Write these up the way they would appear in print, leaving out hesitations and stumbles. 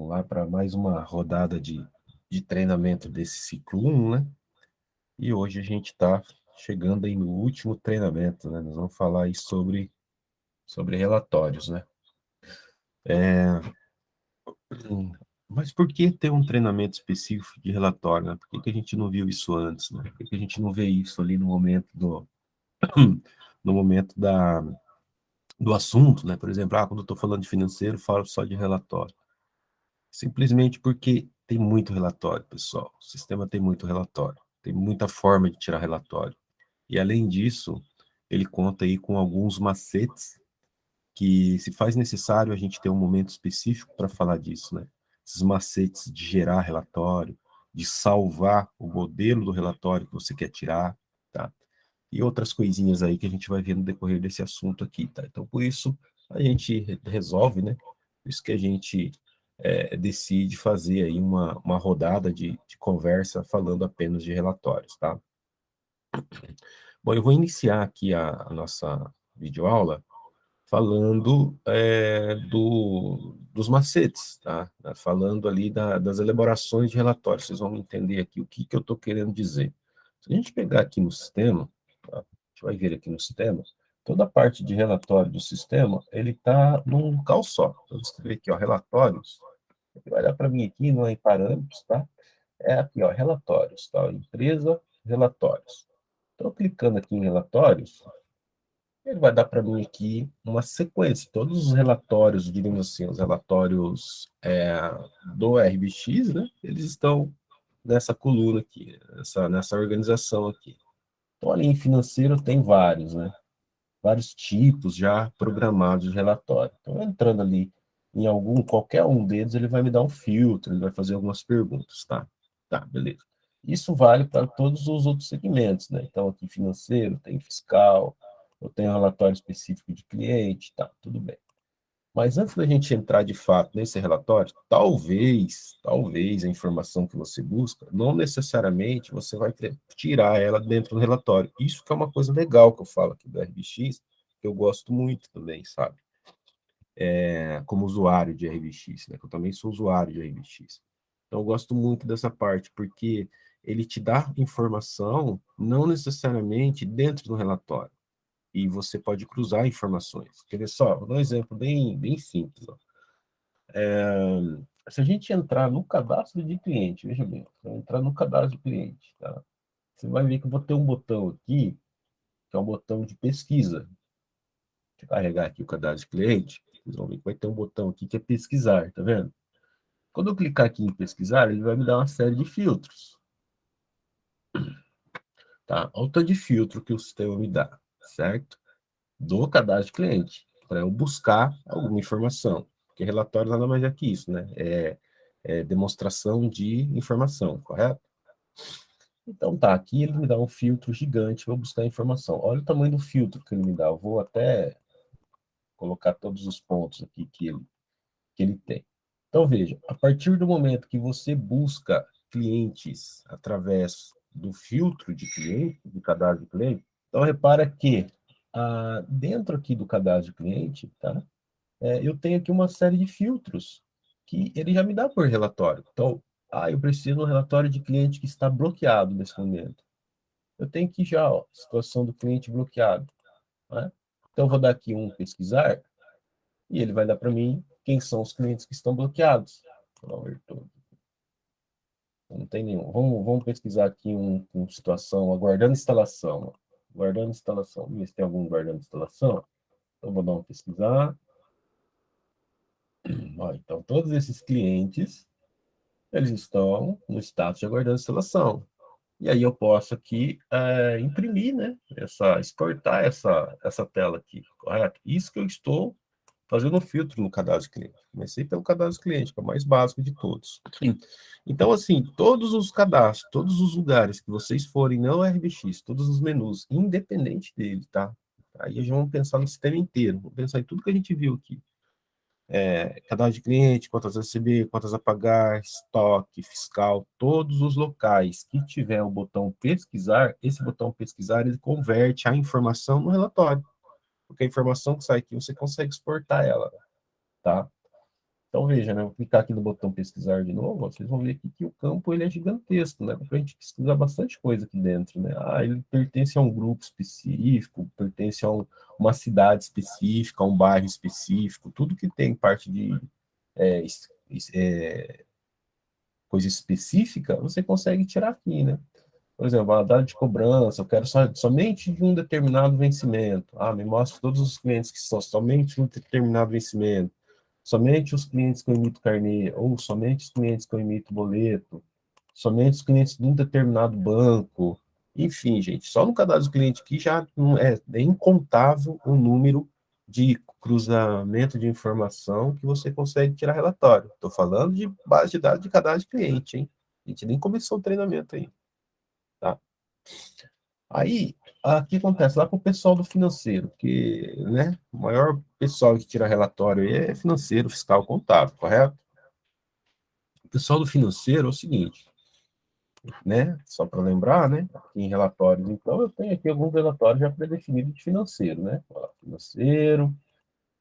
Vamos lá para mais uma rodada de treinamento desse ciclo 1, né? E hoje a gente está chegando aí no último treinamento, né? Nós vamos falar aí sobre relatórios, né? Mas por que ter um treinamento específico de relatório, né? Por que que a gente não viu isso antes, né? Por que que a gente não vê isso ali no momento do assunto, né? Por exemplo, quando eu estou falando de financeiro, eu falo só de relatório. Simplesmente porque tem muito relatório, pessoal. O sistema tem muito relatório, tem muita forma de tirar relatório. E além disso, ele conta aí com alguns macetes que, se faz necessário, a gente ter um momento específico para falar disso, né? Esses macetes de gerar relatório, de salvar o modelo do relatório que você quer tirar, tá? E outras coisinhas aí que a gente vai ver no decorrer desse assunto aqui, tá? Então, por isso, a gente resolve, né? Por isso que a gente decide fazer aí uma rodada de conversa falando apenas de relatórios, tá? Bom, eu vou iniciar aqui a nossa videoaula falando dos macetes, tá? Falando ali das elaborações de relatórios. Vocês vão entender aqui o que que eu estou querendo dizer. Se a gente pegar aqui no sistema, tá? A gente vai ver aqui no sistema, toda a parte de relatório do sistema, ele está num local só. Então, vou escrever aqui, ó, relatórios. Ele vai dar para mim aqui, não é em parâmetros, tá? É aqui, ó, relatórios, tá? Empresa, relatórios. Então, clicando aqui em relatórios, ele vai dar para mim aqui uma sequência, todos os relatórios, diríamos assim, os relatórios do RBX, né? Eles estão nessa coluna aqui, nessa organização aqui. Então, ali em financeiro tem vários, né? Vários tipos já programados de relatório. Então, entrando ali em qualquer um deles, ele vai me dar um filtro, ele vai fazer algumas perguntas, tá? Tá, beleza. Isso vale para todos os outros segmentos, né? Então, aqui financeiro, tem fiscal, eu tenho um relatório específico de cliente, tá, tudo bem. Mas antes da gente entrar de fato nesse relatório, talvez a informação que você busca, não necessariamente você vai tirar ela dentro do relatório. Isso que é uma coisa legal que eu falo aqui do RBX, que eu gosto muito também, sabe? Como usuário de RBX, né? Que eu também sou usuário de RBX. Então eu gosto muito dessa parte, porque ele te dá informação, não necessariamente dentro do relatório. E você pode cruzar informações. Quer ver só? Vou dar um exemplo bem simples, ó. Se a gente entrar no cadastro de cliente, veja bem, se eu entrar no cadastro de cliente, tá? Você vai ver que eu vou ter um botão aqui, que é um botão de pesquisa. Deixa eu carregar aqui o cadastro de cliente, vocês vão ver que vai ter um botão aqui que é pesquisar, tá vendo? Quando eu clicar aqui em pesquisar, ele vai me dar uma série de filtros, tá? Olha o tanto de filtro que o sistema me dá, certo? Do cadastro de cliente, para eu buscar alguma informação. Porque relatório nada mais é que isso, né? É demonstração de informação, correto? Então tá, aqui ele me dá um filtro gigante para buscar informação. Olha o tamanho do filtro que ele me dá. Eu vou até colocar todos os pontos aqui que ele tem. Então veja, a partir do momento que você busca clientes através do filtro de cliente, do cadastro de cliente, então repara que dentro aqui do cadastro de cliente, tá? Eu tenho aqui uma série de filtros que ele já me dá por relatório. Então, eu preciso de um relatório de cliente que está bloqueado nesse momento. Eu tenho aqui já, ó, situação do cliente bloqueado, né? Então, eu vou dar aqui um pesquisar e ele vai dar para mim quem são os clientes que estão bloqueados. Vou ver todo. Não tem nenhum. Vamos pesquisar aqui uma situação, aguardando instalação. Ó. Guardando instalação. Vamos ver se tem algum guardando instalação. Então, vou dar um pesquisar. Ó, então, todos esses clientes eles estão no status de aguardando instalação. E aí eu posso aqui imprimir, né? Exportar essa tela aqui, correto? Isso que eu estou fazendo um filtro no cadastro de cliente. Comecei pelo cadastro de cliente, que é o mais básico de todos. Então, assim, todos os cadastros, todos os lugares que vocês forem no RBX, todos os menus, independente dele, tá? Aí já vamos pensar no sistema inteiro, vamos pensar em tudo que a gente viu aqui. Cadastro de cliente, contas a receber, contas a pagar, estoque, fiscal, todos os locais que tiver o botão pesquisar, esse botão pesquisar, ele converte a informação no relatório. Porque a informação que sai aqui, você consegue exportar ela, tá? Então, veja, né? Vou clicar aqui no botão pesquisar de novo, ó, vocês vão ver aqui que o campo ele é gigantesco, né? Dá para a gente pesquisar bastante coisa aqui dentro, né? Ah, ele pertence a um grupo específico, pertence a uma cidade específica, a um bairro específico, tudo que tem parte de é, coisa específica, você consegue tirar aqui, né? Por exemplo, a data de cobrança, eu quero somente de um determinado vencimento. Ah, me mostra todos os clientes que são somente de um determinado vencimento. Somente os clientes que eu emito carnê, ou somente os clientes que eu emito boleto, somente os clientes de um determinado banco. Enfim, gente, só no cadastro do cliente aqui já é incontável o número de cruzamento de informação que você consegue tirar relatório. Estou falando de base de dados de cadastro de cliente, hein? A gente nem começou o treinamento aí, tá? Aí, o que acontece lá com o pessoal do financeiro, que, né, o maior pessoal que tira relatório aí é financeiro, fiscal, contábil, correto? O pessoal do financeiro é o seguinte, né, só para lembrar, né, em relatórios, então, eu tenho aqui alguns relatórios já pré-definidos de financeiro, né, ó, financeiro,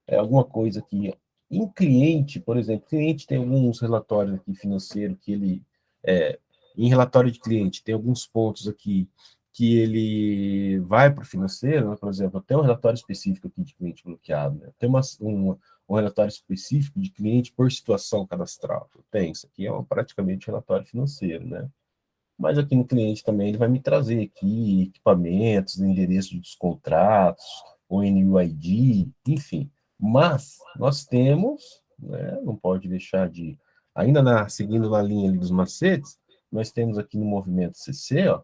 é alguma coisa que em cliente, por exemplo, cliente tem alguns relatórios aqui financeiro que ele é, em relatório de cliente tem alguns pontos aqui que ele vai para o financeiro, né? Por exemplo, tem um relatório específico aqui de cliente bloqueado, né? Tem um relatório específico de cliente por situação cadastral. Tem, isso aqui é praticamente um relatório financeiro, né? Mas aqui no cliente também ele vai me trazer aqui equipamentos, endereço dos contratos, o NUID, enfim. Mas nós temos, né, não pode deixar de, ainda seguindo na linha ali dos macetes, nós temos aqui no movimento CC, ó,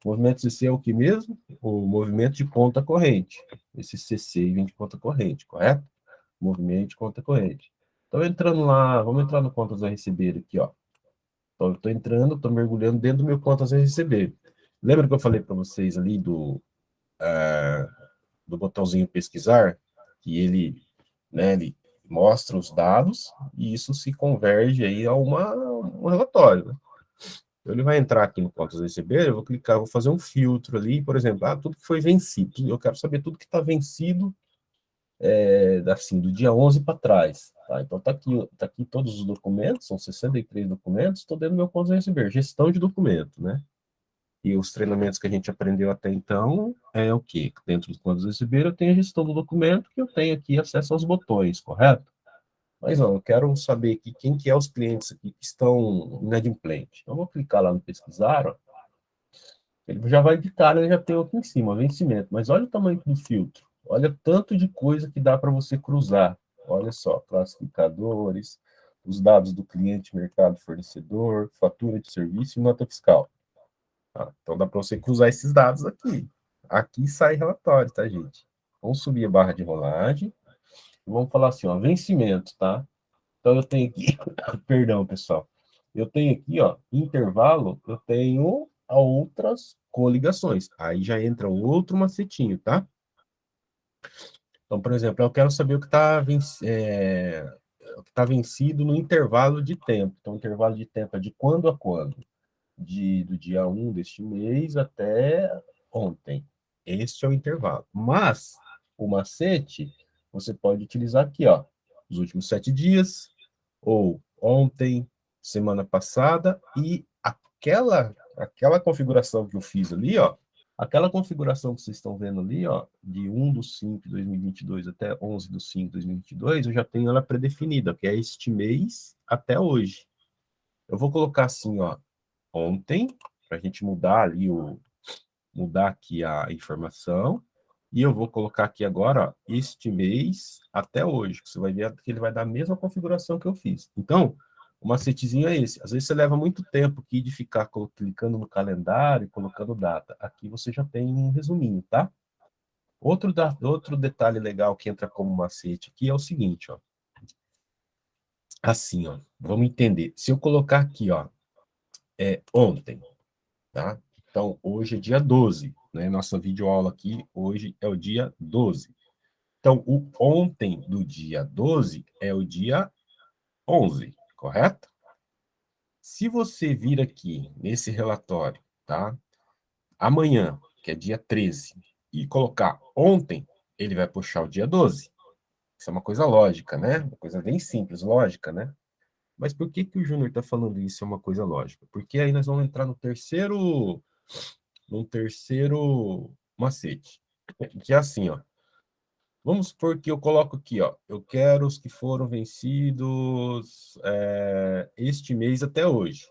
o movimento CC é o que mesmo? O movimento de conta corrente. Esse CC vem de conta corrente, correto? Movimento de conta corrente. Então, entrando lá, vamos entrar no contas a receber aqui, ó. Então, eu estou entrando, estou mergulhando dentro do meu contas a receber. Lembra que eu falei para vocês ali do botãozinho pesquisar? Que ele, né, ele mostra os dados e isso se converge aí a um relatório, né? Então, ele vai entrar aqui no contas a receber, eu vou clicar, vou fazer um filtro ali, por exemplo, tudo que foi vencido. Eu quero saber tudo que está vencido assim, do dia 11 para trás. Tá? Então, tá aqui todos os documentos, são 63 documentos, estou dentro do meu contas a receber, gestão de documento, né? E os treinamentos que a gente aprendeu até então é o quê? Dentro do contas a receber, eu tenho a gestão do documento, que eu tenho aqui acesso aos botões, correto? Mas não, eu quero saber aqui quem que é os clientes aqui que estão inadimplentes. Então, eu vou clicar lá no pesquisar, ó, ele já vai de cara, ele já tem aqui em cima, vencimento. Mas olha o tamanho do filtro. Olha tanto de coisa que dá para você cruzar. Olha só, classificadores, os dados do cliente, mercado, fornecedor, fatura de serviço e nota fiscal. Tá? Então dá para você cruzar esses dados aqui. Aqui sai relatório, tá, gente? Vamos subir a barra de rolagem. E vamos falar assim, ó, vencimento, tá? Então eu tenho aqui, perdão, pessoal. Eu tenho aqui, ó, intervalo, eu tenho outras coligações. Aí já entra outro macetinho, tá? Então, por exemplo, eu quero saber o que tá vencido no intervalo de tempo. Então, o intervalo de tempo é de quando a quando? Do dia 1 deste mês até ontem. Este é o intervalo. Mas, o macete, você pode utilizar aqui, ó, os últimos 7 dias, ou ontem, semana passada, e aquela configuração que eu fiz ali, ó, aquela configuração que vocês estão vendo ali, ó, de 1/5/2022 até 11/5/2022, eu já tenho ela predefinida, que é este mês até hoje. Eu vou colocar assim, ó, ontem, para a gente mudar aqui a informação, e eu vou colocar aqui agora, ó, este mês até hoje, que você vai ver que ele vai dar a mesma configuração que eu fiz. Então, o macetezinho é esse. Às vezes você leva muito tempo aqui de ficar clicando no calendário e colocando data. Aqui você já tem um resuminho, tá? Outro detalhe legal que entra como macete aqui é o seguinte, ó. Assim, ó. Vamos entender. Se eu colocar aqui, ó, ontem, tá? Então, hoje é dia 12, né? Nossa videoaula aqui, hoje é o dia 12. Então, o ontem do dia 12 é o dia 11, correto? Se você vir aqui nesse relatório, tá? Amanhã, que é dia 13, e colocar ontem, ele vai puxar o dia 12. Isso é uma coisa lógica, né? Uma coisa bem simples, lógica, né? Mas por que que o Júnior está falando isso é uma coisa lógica? Porque aí nós vamos entrar no terceiro macete, que é assim, ó. Vamos supor que eu coloco aqui, ó. Eu quero os que foram vencidos este mês até hoje.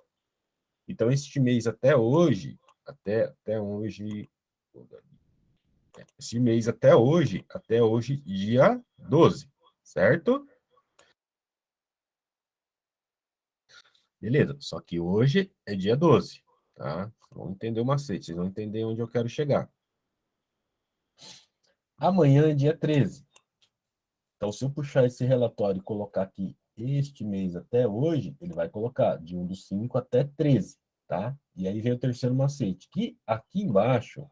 Então, este mês até hoje, esse mês até hoje, dia 12, certo? Beleza, só que hoje é dia 12, tá? Vamos entender o macete, vocês vão entender onde eu quero chegar. Amanhã é dia 13. Então, se eu puxar esse relatório e colocar aqui este mês até hoje, ele vai colocar de 1/5 até 13, tá? E aí vem o terceiro macete, que aqui embaixo,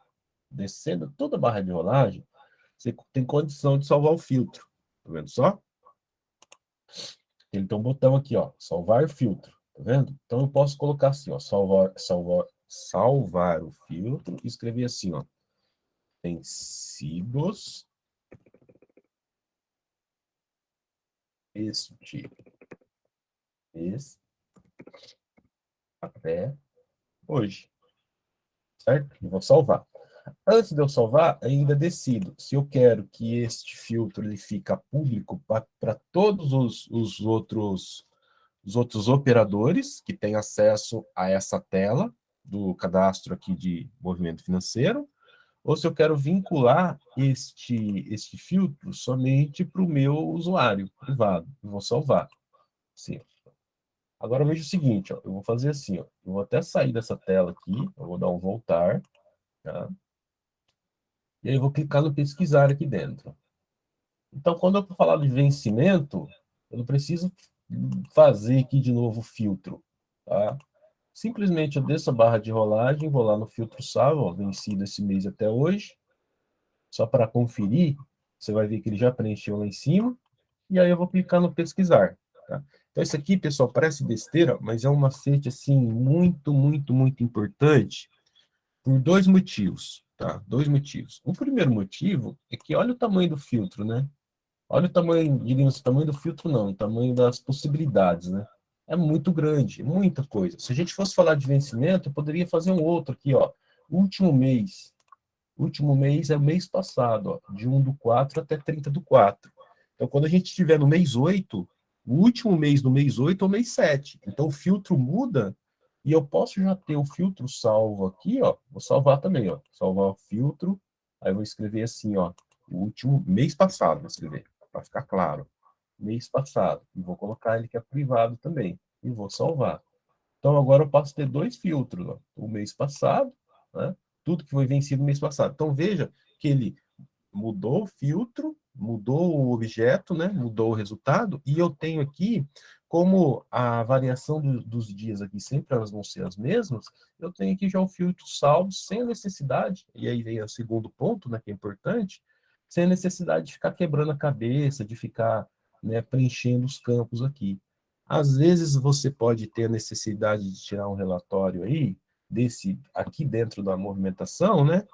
descendo toda a barra de rolagem, você tem condição de salvar o filtro. Tá vendo só? Ele tem um botão aqui, ó, salvar filtro. Tá vendo? Então eu posso colocar assim, ó, salvar o filtro e escrever assim, ó, vencidos este mês até hoje, certo? E vou salvar. Antes de eu salvar, ainda decido se eu quero que este filtro ele fica público para todos os outros operadores que têm acesso a essa tela do cadastro aqui de movimento financeiro, ou se eu quero vincular este filtro somente para o meu usuário privado. Eu vou salvar. Sim. Agora veja o seguinte, ó, eu vou fazer assim, ó, eu vou até sair dessa tela aqui, eu vou dar um voltar, tá? E aí eu vou clicar no pesquisar aqui dentro. Então, quando eu falar de vencimento, eu não preciso fazer aqui de novo o filtro, tá? Simplesmente eu desço a barra de rolagem, vou lá no filtro salvo, ó, vencido esse mês até hoje, só para conferir, você vai ver que ele já preencheu lá em cima, e aí eu vou clicar no pesquisar, tá? Então, isso aqui, pessoal, parece besteira, mas é um macete, assim, muito, muito, muito importante, por dois motivos, tá? Dois motivos. O primeiro motivo é que olha o tamanho do filtro, né? Olha o tamanho, digamos, o tamanho do filtro não, o tamanho das possibilidades, né? É muito grande, muita coisa. Se a gente fosse falar de vencimento, eu poderia fazer um outro aqui, ó. Último mês. Último mês é o mês passado, ó, de 1/4 até 30/4. Então, quando a gente estiver no mês 8, o último mês do mês 8 é o mês 7. Então, o filtro muda e eu posso já ter o filtro salvo aqui, ó. Vou salvar também, ó. Salvar o filtro. Aí eu vou escrever assim, ó. O último mês passado, vou escrever, para ficar claro. Mês passado. E vou colocar ele que é privado também. E vou salvar. Então, agora eu passo a ter dois filtros, ó. O mês passado, né? Tudo que foi vencido no mês passado. Então, veja que ele mudou o filtro, mudou o objeto, né? Mudou o resultado, e eu tenho aqui, como a variação dos dias aqui sempre elas vão ser as mesmas, eu tenho aqui já o filtro salvo sem a necessidade, e aí vem o segundo ponto, né, que é importante, sem a necessidade de ficar quebrando a cabeça, de ficar, né, preenchendo os campos aqui. Às vezes você pode ter a necessidade de tirar um relatório aí, desse aqui dentro da movimentação, né?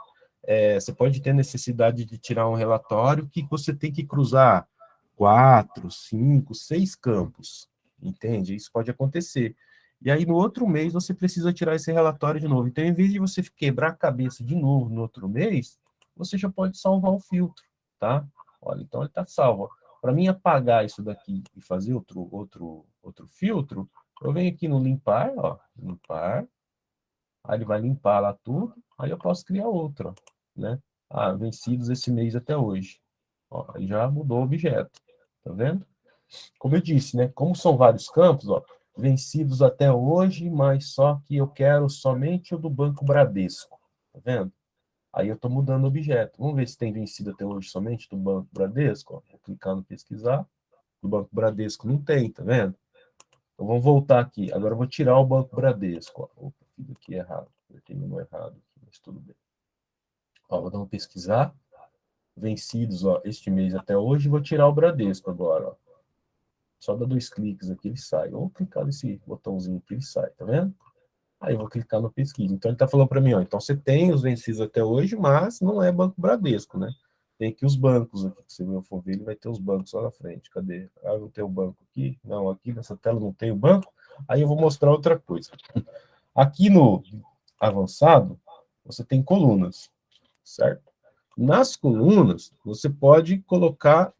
Você pode ter necessidade de tirar um relatório que você tem que cruzar 4, 5, 6 campos, entende? Isso pode acontecer. E aí, no outro mês, você precisa tirar esse relatório de novo. Então, em vez de você quebrar a cabeça de novo no outro mês, você já pode salvar o filtro, tá? Olha, então ele está salvo. Para mim apagar isso daqui e fazer outro filtro, eu venho aqui no limpar, ó, limpar, aí ele vai limpar lá tudo, aí eu posso criar outro, ó, né? Ah, vencidos esse mês até hoje. Ó, aí já mudou o objeto, tá vendo? Como eu disse, né? Como são vários campos, ó, vencidos até hoje, mas só que eu quero somente o do Banco Bradesco, tá vendo? Aí eu estou mudando o objeto. Vamos ver se tem vencido até hoje somente do Banco Bradesco, ó. Vou clicar no pesquisar. Do Banco Bradesco não tem, tá vendo? Então vamos voltar aqui. Agora eu vou tirar o Banco Bradesco, ó. Opa, fiz aqui errado. Eu terminou errado, mas tudo bem. Ó, vou dar um pesquisar. Vencidos, ó, este mês até hoje, vou tirar o Bradesco agora, ó. Só dá 2 cliques aqui, ele sai. Ou clicar nesse botãozinho aqui, ele sai, tá vendo? Aí eu vou clicar no pesquisa. Então ele está falando para mim, ó, então você tem os vencidos até hoje, mas não é Banco Bradesco, né? tem aqui os bancos, aqui, se você for ver, ele vai ter os bancos lá na frente. Cadê? Ah, não tem o banco aqui? Não, aqui nessa tela não tem o banco. Aí eu vou mostrar outra coisa. Aqui no avançado, você tem colunas, certo? Nas colunas, você pode colocar,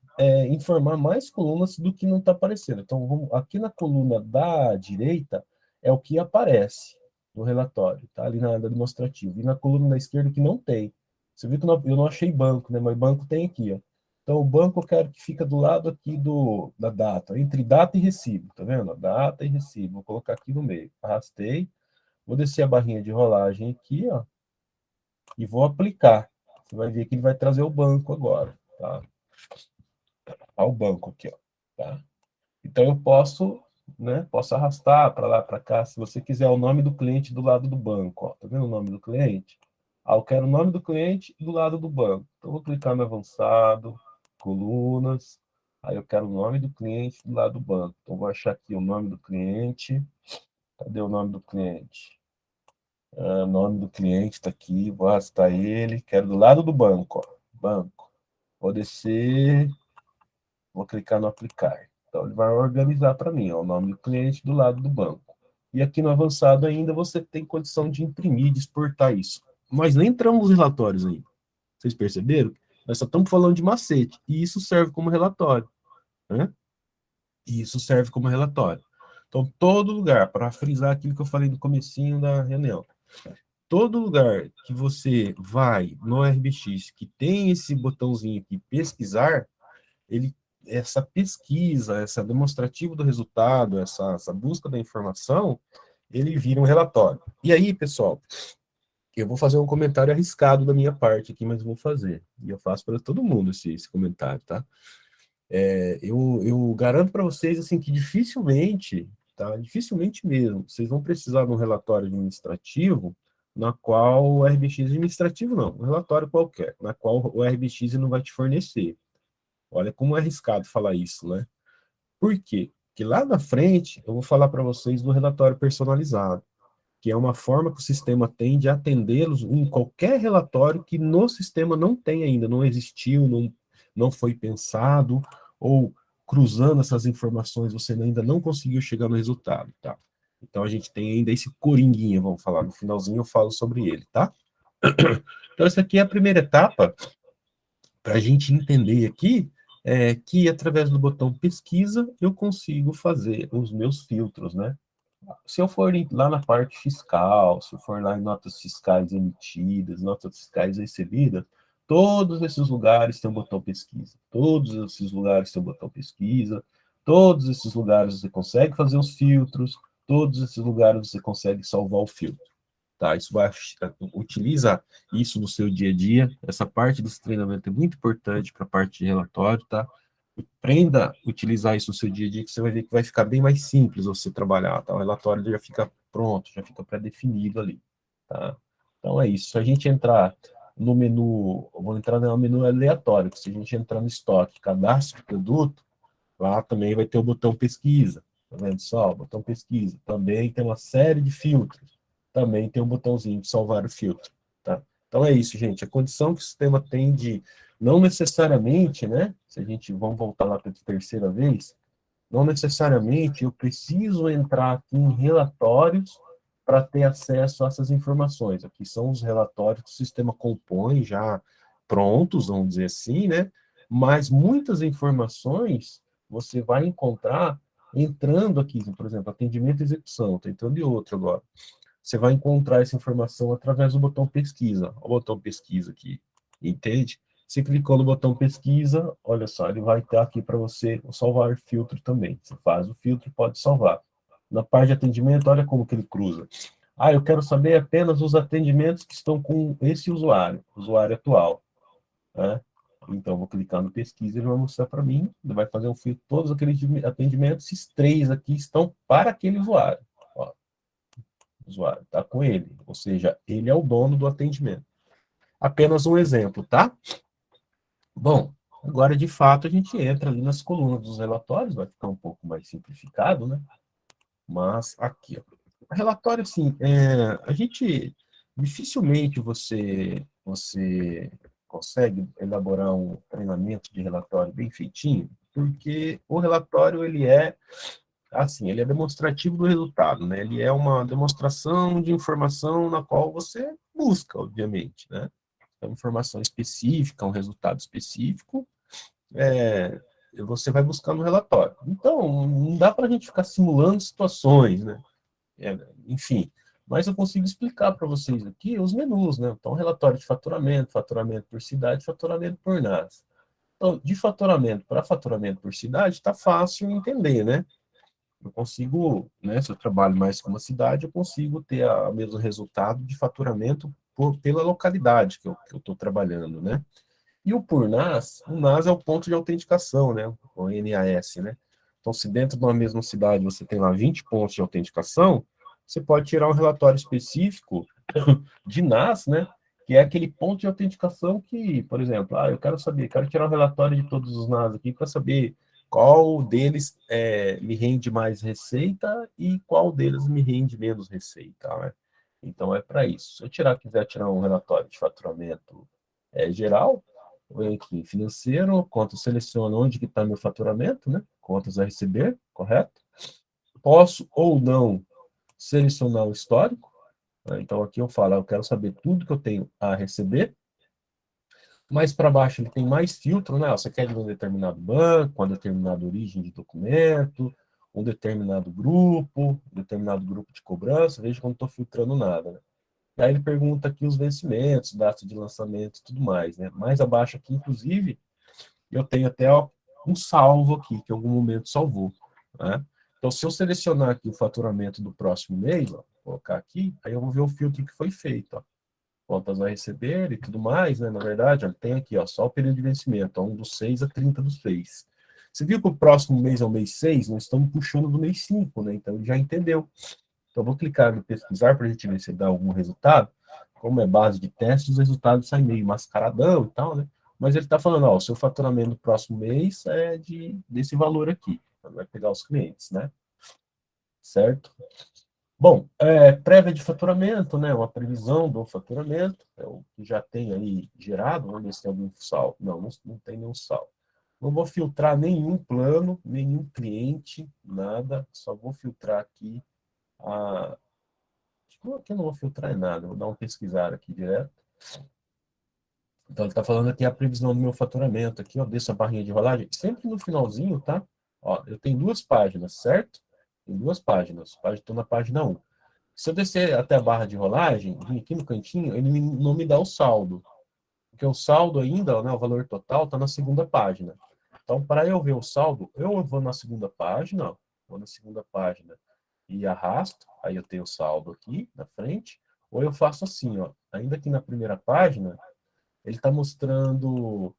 informar mais colunas do que não está aparecendo. Então, aqui na coluna da direita é o que aparece no relatório, tá? Ali na demonstrativa. E na coluna da esquerda que não tem. Você viu que eu não achei banco, né? Mas banco tem aqui, ó. Então, o banco eu quero que fica do lado aqui da data, entre data e recibo, tá vendo? Data e recibo. Vou colocar aqui no meio. Arrastei, vou descer a barrinha de rolagem aqui, ó, e vou aplicar. Você vai ver que ele vai trazer o banco agora, tá? Ao banco aqui, ó, tá? Então eu posso, né, posso arrastar para lá, para cá, se você quiser o nome do cliente do lado do banco, ó. Tá vendo o nome do cliente? Ah, eu quero o nome do cliente do lado do banco. Então eu vou clicar no avançado, colunas, aí eu quero o nome do cliente do lado do banco. Então eu vou achar aqui o nome do cliente. Cadê o nome do cliente? O nome do cliente está aqui, vou arrastar ele, quero do lado do banco, ó, banco. Vou descer, vou clicar no aplicar. Então, ele vai organizar para mim, ó, o nome do cliente do lado do banco. E aqui no avançado ainda você tem condição de imprimir, de exportar isso. Nós nem entramos nos relatórios ainda. Vocês perceberam? Nós só estamos falando de macete. E isso serve como relatório, né? E isso serve como relatório. Então, todo lugar, para frisar aquilo que eu falei no comecinho da reunião, todo lugar que você vai no RBX que tem esse botãozinho aqui, pesquisar, ele, essa pesquisa, essa demonstrativo do resultado, essa busca da informação, ele vira um relatório. E aí, pessoal, eu vou fazer um comentário arriscado da minha parte aqui, mas vou fazer. E eu faço para todo mundo esse comentário, tá? Eu garanto para vocês assim que dificilmente, tá? Dificilmente mesmo, vocês vão precisar de um relatório administrativo na qual o RBX administrativo não, um relatório qualquer, na qual o RBX não vai te fornecer. Olha como é arriscado falar isso, né? Por quê? Porque lá na frente eu vou falar para vocês do relatório personalizado, que é uma forma que o sistema tem de atendê-los em qualquer relatório que no sistema não tem ainda, não existiu, não foi pensado, ou cruzando essas informações você ainda não conseguiu chegar no resultado, tá? Então a gente tem ainda esse coringuinha, vamos falar, no finalzinho eu falo sobre ele, tá? Então essa aqui é a primeira etapa para a gente entender aqui que através do botão pesquisa eu consigo fazer os meus filtros, né? Se eu for lá na parte fiscal, se eu for lá em notas fiscais emitidas, notas fiscais recebidas, todos esses lugares têm um botão pesquisa. Todos esses lugares têm um botão pesquisa. Todos esses lugares você consegue fazer os filtros. Todos esses lugares você consegue salvar o filtro. Tá? Isso vai, utiliza isso no seu dia a dia. Essa parte desse treinamento é muito importante para a parte de relatório, tá? Aprenda a utilizar isso no seu dia a dia, que você vai ver que vai ficar bem mais simples você trabalhar, tá? O relatório já fica pronto, já fica pré-definido ali, tá? Então é isso. Se a gente entrar no menu, eu vou entrar no menu aleatório, se a gente entrar no estoque, cadastro de produto, lá também vai ter o botão pesquisa, tá vendo só? O botão pesquisa. Também tem uma série de filtros. Também tem um botãozinho de salvar o filtro, tá? Então é isso, gente. A condição que o sistema tem de, não necessariamente, né? Se a gente, vamos voltar lá pela terceira vez, não necessariamente eu preciso entrar aqui em relatórios para ter acesso a essas informações. Aqui são os relatórios que o sistema compõe já prontos, vamos dizer assim, né? Mas muitas informações você vai encontrar entrando aqui, por exemplo, atendimento e execução, estou entrando em outro agora. Você vai encontrar essa informação através do botão pesquisa. O botão pesquisa aqui, entende? Você clicou no botão pesquisa, olha só, ele vai estar aqui para você salvar filtro também. Você faz o filtro e pode salvar. Na parte de atendimento, olha como que ele cruza. Ah, eu quero saber apenas os atendimentos que estão com esse usuário atual, né? Então, vou clicar no pesquisa e ele vai mostrar para mim, ele vai fazer um filtro, todos aqueles atendimentos, esses três aqui estão para aquele usuário. Ó, o usuário está com ele, ou seja, ele é o dono do atendimento. Apenas um exemplo, tá? Bom, agora de fato a gente entra ali nas colunas dos relatórios, vai ficar um pouco mais simplificado, né? Mas aqui, ó. Relatório, assim, a gente dificilmente você consegue elaborar um treinamento de relatório bem feitinho? Porque o relatório, ele é, assim, ele é demonstrativo do resultado, né? Ele é uma demonstração de informação na qual você busca, obviamente, né? É uma informação específica, um resultado específico, é, você vai buscar no relatório. Então, não dá para a gente ficar simulando situações, né? Enfim, mas eu consigo explicar para vocês aqui os menus, né? Então, relatório de faturamento, faturamento por cidade, faturamento por NAS. Então, de faturamento para faturamento por cidade, está fácil entender, né? Eu consigo, né, se eu trabalho mais com uma cidade, eu consigo ter o mesmo resultado de faturamento pela localidade que eu estou trabalhando, né? E o NAS é o ponto de autenticação, né? O NAS, né? Então, se dentro de uma mesma cidade você tem lá 20 pontos de autenticação, você pode tirar um relatório específico de NAS, né? Que é aquele ponto de autenticação que, por exemplo, eu quero tirar um relatório de todos os NAS aqui para saber qual deles me rende mais receita e qual deles me rende menos receita, né? Então, é para isso. Se eu quiser tirar um relatório de faturamento geral, vem aqui, financeiro, conta, seleciono onde que está meu faturamento, né? Contas a receber, correto? Posso ou não selecionar o histórico, né? Então aqui eu falo, eu quero saber tudo que eu tenho a receber. Mais para baixo ele tem mais filtro, né? Você quer de um determinado banco, uma determinada origem de documento, um determinado grupo de cobrança, veja que eu não estou filtrando nada, né? E aí ele pergunta aqui os vencimentos, data de lançamento e tudo mais, né? Mais abaixo aqui, inclusive, eu tenho até um salvo aqui, que em algum momento salvou, né? Então, se eu selecionar aqui o faturamento do próximo mês, ó, colocar aqui, aí eu vou ver o filtro que foi feito, ó. Contas a receber e tudo mais, né? Na verdade, ó, tem aqui, ó, só o período de vencimento, ó, 1 do 6 a 30 do 6. Você viu que o próximo mês é o mês 6? Nós estamos puxando do mês 5, né? Então, ele já entendeu. Então, eu vou clicar no pesquisar para a gente ver se dá algum resultado. Como é base de teste, os resultados saem meio mascaradão e tal, né? Mas ele está falando, ó, o seu faturamento no próximo mês é desse valor aqui. Então, vai pegar os clientes, né? Certo? Bom, prévia de faturamento, né? Uma previsão do faturamento, é o que já tem aí gerado. Vamos ver se tem algum saldo. Não tem nenhum saldo. Não vou filtrar nenhum plano, nenhum cliente, nada. Só vou filtrar aqui a, aqui eu não vou filtrar em nada, vou dar um pesquisar aqui direto. Então, ele está falando aqui a previsão do meu faturamento, aqui, ó, dessa barrinha de rolagem, sempre no finalzinho, tá? Ó, eu tenho duas páginas, certo? Tem duas páginas, estou na página 1. Se eu descer até a barra de rolagem, vir aqui no cantinho, ele não me dá o saldo, porque o saldo ainda, né, o valor total, está na segunda página. Então, para eu ver o saldo, eu vou na segunda página, ó, vou na segunda página e arrasto, aí eu tenho o saldo aqui na frente, ou eu faço assim, ó, ainda aqui na primeira página, ele está mostrando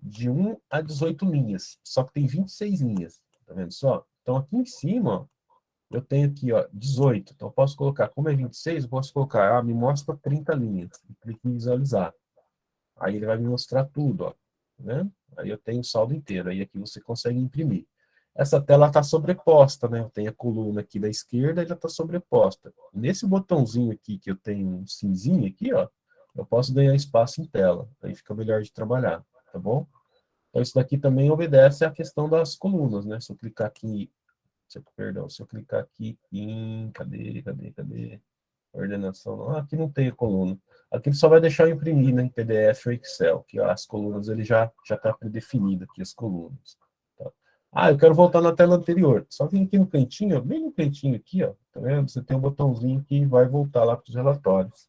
de 1 a 18 linhas, só que tem 26 linhas, tá vendo só? Então aqui em cima, ó, eu tenho aqui, ó, 18, então eu posso colocar, como é 26, eu posso colocar, me mostra 30 linhas, e clico em visualizar. Aí ele vai me mostrar tudo, ó, né? Aí eu tenho o saldo inteiro, aí aqui você consegue imprimir. Essa tela está sobreposta, né? Eu tenho a coluna aqui da esquerda e já está sobreposta. Nesse botãozinho aqui, que eu tenho um cinzinho aqui, ó, eu posso ganhar espaço em tela. Aí fica melhor de trabalhar, tá bom? Então isso daqui também obedece à questão das colunas, né? Se eu clicar aqui, perdão, se eu clicar aqui em, cadê? Ordenação, aqui não tem coluna. Aqui ele só vai deixar eu imprimir, né, em PDF ou Excel, que as colunas ele já está predefinido aqui, as colunas. Tá? Eu quero voltar na tela anterior. Só vim aqui no cantinho, bem no cantinho aqui, ó, tá vendo? Você tem um botãozinho que vai voltar lá para os relatórios.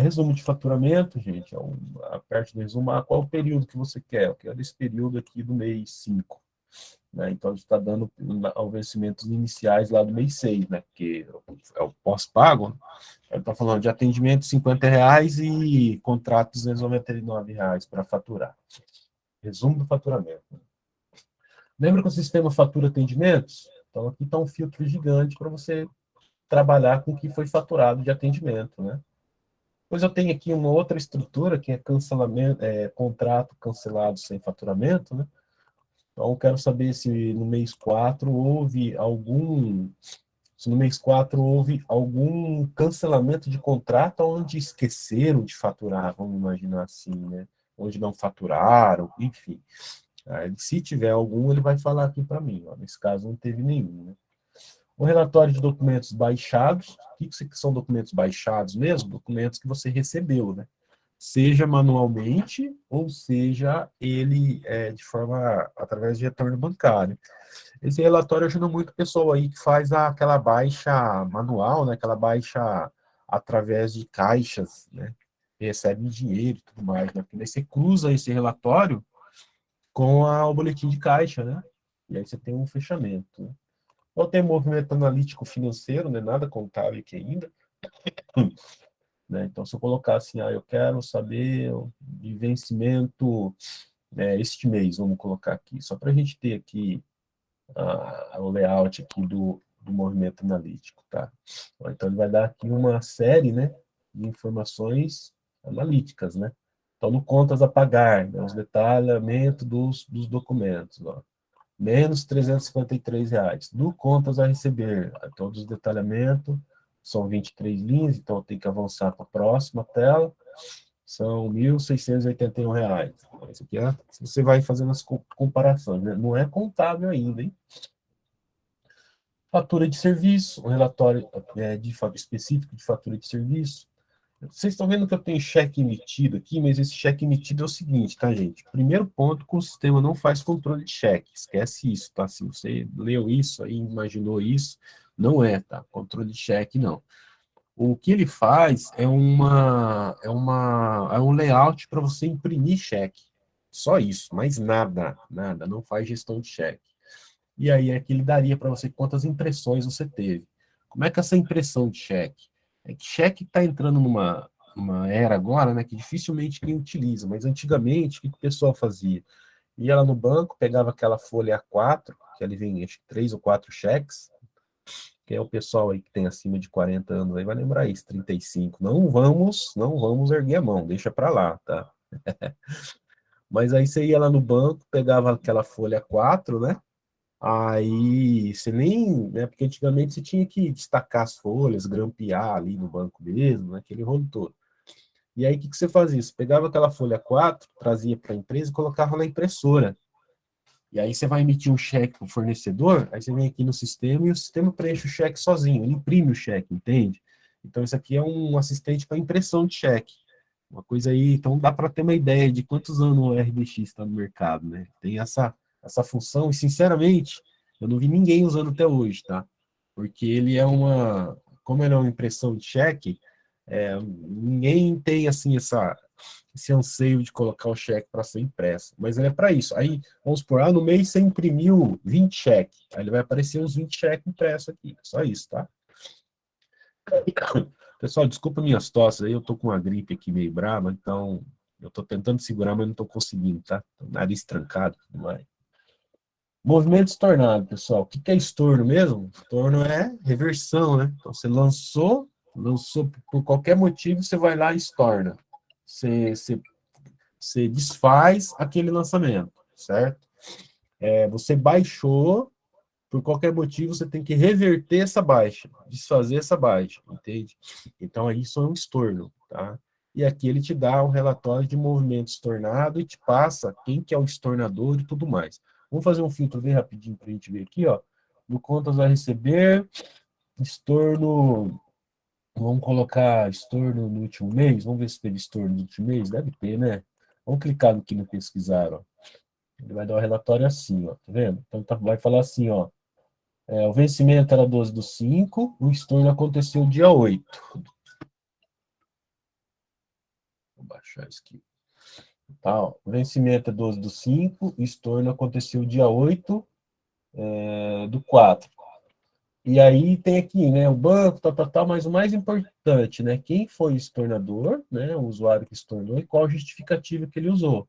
Resumo de faturamento, gente, a parte do resumo, qual o período que você quer? Eu quero esse período aqui do mês 5. Né? Então, a gente está dando aos vencimentos iniciais lá do mês 6, né? Porque é o pós-pago. Ele está falando de atendimento R$ 50 e contrato R$ 299 para faturar. Resumo do faturamento. Lembra que o sistema fatura atendimentos? Então, aqui está um filtro gigante para você trabalhar com o que foi faturado de atendimento, né? Depois eu tenho aqui uma outra estrutura, que é cancelamento, contrato cancelado sem faturamento, né? Então, eu quero saber se no mês 4 houve algum se no mês 4 houve algum cancelamento de contrato onde esqueceram de faturar, vamos imaginar assim, né? Onde não faturaram, enfim. Aí, se tiver algum, ele vai falar aqui para mim. Ó. Nesse caso, não teve nenhum. Né? O relatório de documentos baixados. O que são documentos baixados mesmo? Documentos que você recebeu, né? Seja manualmente ou seja ele de forma através de retorno bancário. Esse relatório ajuda muito o pessoal aí que faz aquela baixa manual, né? Aquela baixa através de caixas, né? Recebe dinheiro e tudo mais, né? Porque daí você cruza esse relatório com o boletim de caixa, né? E aí você tem um fechamento. Né? Ou tem movimento analítico financeiro, né? Nada contábil aqui ainda. Né? Então, se eu colocar assim, eu quero saber de vencimento este mês, vamos colocar aqui, só para a gente ter aqui o layout aqui do movimento analítico, tá? Então, ele vai dar aqui uma série, né, de informações analíticas, né? Então, no contas a pagar, né, os detalhamentos dos documentos, ó. Menos R$ 353. No contas a receber, todos os detalhamentos, são 23 linhas, então eu tenho que avançar para a próxima tela, são R$ 1.681. Isso aqui você vai fazendo as comparações, né? Não é contábil ainda, hein? Fatura de serviço, um relatório específico de fatura de serviço. Vocês estão vendo que eu tenho cheque emitido aqui, mas esse cheque emitido é o seguinte, tá, gente? Primeiro ponto, que o sistema não faz controle de cheque. Esquece isso, tá? Se você leu isso aí, imaginou isso, não é, tá? Controle de cheque, não. O que ele faz é um layout para você imprimir cheque. Só isso, mais nada, nada. Não faz gestão de cheque. E aí é que ele daria para você quantas impressões você teve. Como é que essa impressão de cheque? É que cheque está entrando numa era agora, né, que dificilmente quem utiliza, mas antigamente, o que o pessoal fazia? Ia lá no banco, pegava aquela folha A4, que ali vem acho, 3 ou 4 cheques, que é o pessoal aí que tem acima de 40 anos aí vai lembrar isso, 35. Não vamos erguer a mão, deixa para lá, tá? Mas aí você ia lá no banco, pegava aquela folha A4, né? Aí você nem, né? Porque antigamente você tinha que destacar as folhas, grampear ali no banco mesmo, né, aquele rolo todo. E aí o que você fazia? Você pegava aquela folha 4, trazia para a empresa e colocava na impressora. E aí você vai emitir um cheque para o fornecedor, aí você vem aqui no sistema e o sistema preenche o cheque sozinho, ele imprime o cheque, entende? Então isso aqui é um assistente para impressão de cheque. Uma coisa aí, então dá para ter uma ideia de quantos anos o RDX está no mercado, né? Tem essa função e, sinceramente, eu não vi ninguém usando até hoje, tá? Porque ele é como ele é uma impressão de cheque, ninguém tem, assim, esse anseio de colocar o cheque para ser impresso. Mas ele é para isso. Aí, vamos supor, no mês você imprimiu 20 cheques. Aí ele vai aparecer os 20 cheques impressos aqui. Só isso, tá? Pessoal, desculpa minhas tosses aí, eu tô com uma gripe aqui meio brava, então eu tô tentando segurar, mas não tô conseguindo, tá? Tô nariz trancado, tudo mais. Movimento estornado, pessoal. O que é estorno mesmo? Estorno é reversão, né? Então você lançou por qualquer motivo, você vai lá e estorna. Você desfaz aquele lançamento, certo? Você baixou, por qualquer motivo, você tem que reverter essa baixa, desfazer essa baixa, entende? Então, isso é um estorno, tá? E aqui ele te dá um relatório de movimento estornado e te passa quem que é o estornador e tudo mais. Vamos fazer um filtro bem rapidinho para a gente ver aqui, ó. No contas a receber, estorno, vamos colocar estorno no último mês, vamos ver se teve estorno no último mês, deve ter, né? Vamos clicar no que não pesquisar, ó. Ele vai dar um relatório assim, ó, tá vendo? Então vai falar assim, ó, o vencimento era 12/5, o estorno aconteceu dia 8. Vou baixar isso aqui. Tá, ó, o vencimento é 12/5, o estorno aconteceu dia 8 do 4. E aí tem aqui, né, o banco, tal, mas o mais importante, né, quem foi o estornador, né, o usuário que estornou e qual justificativa que ele usou,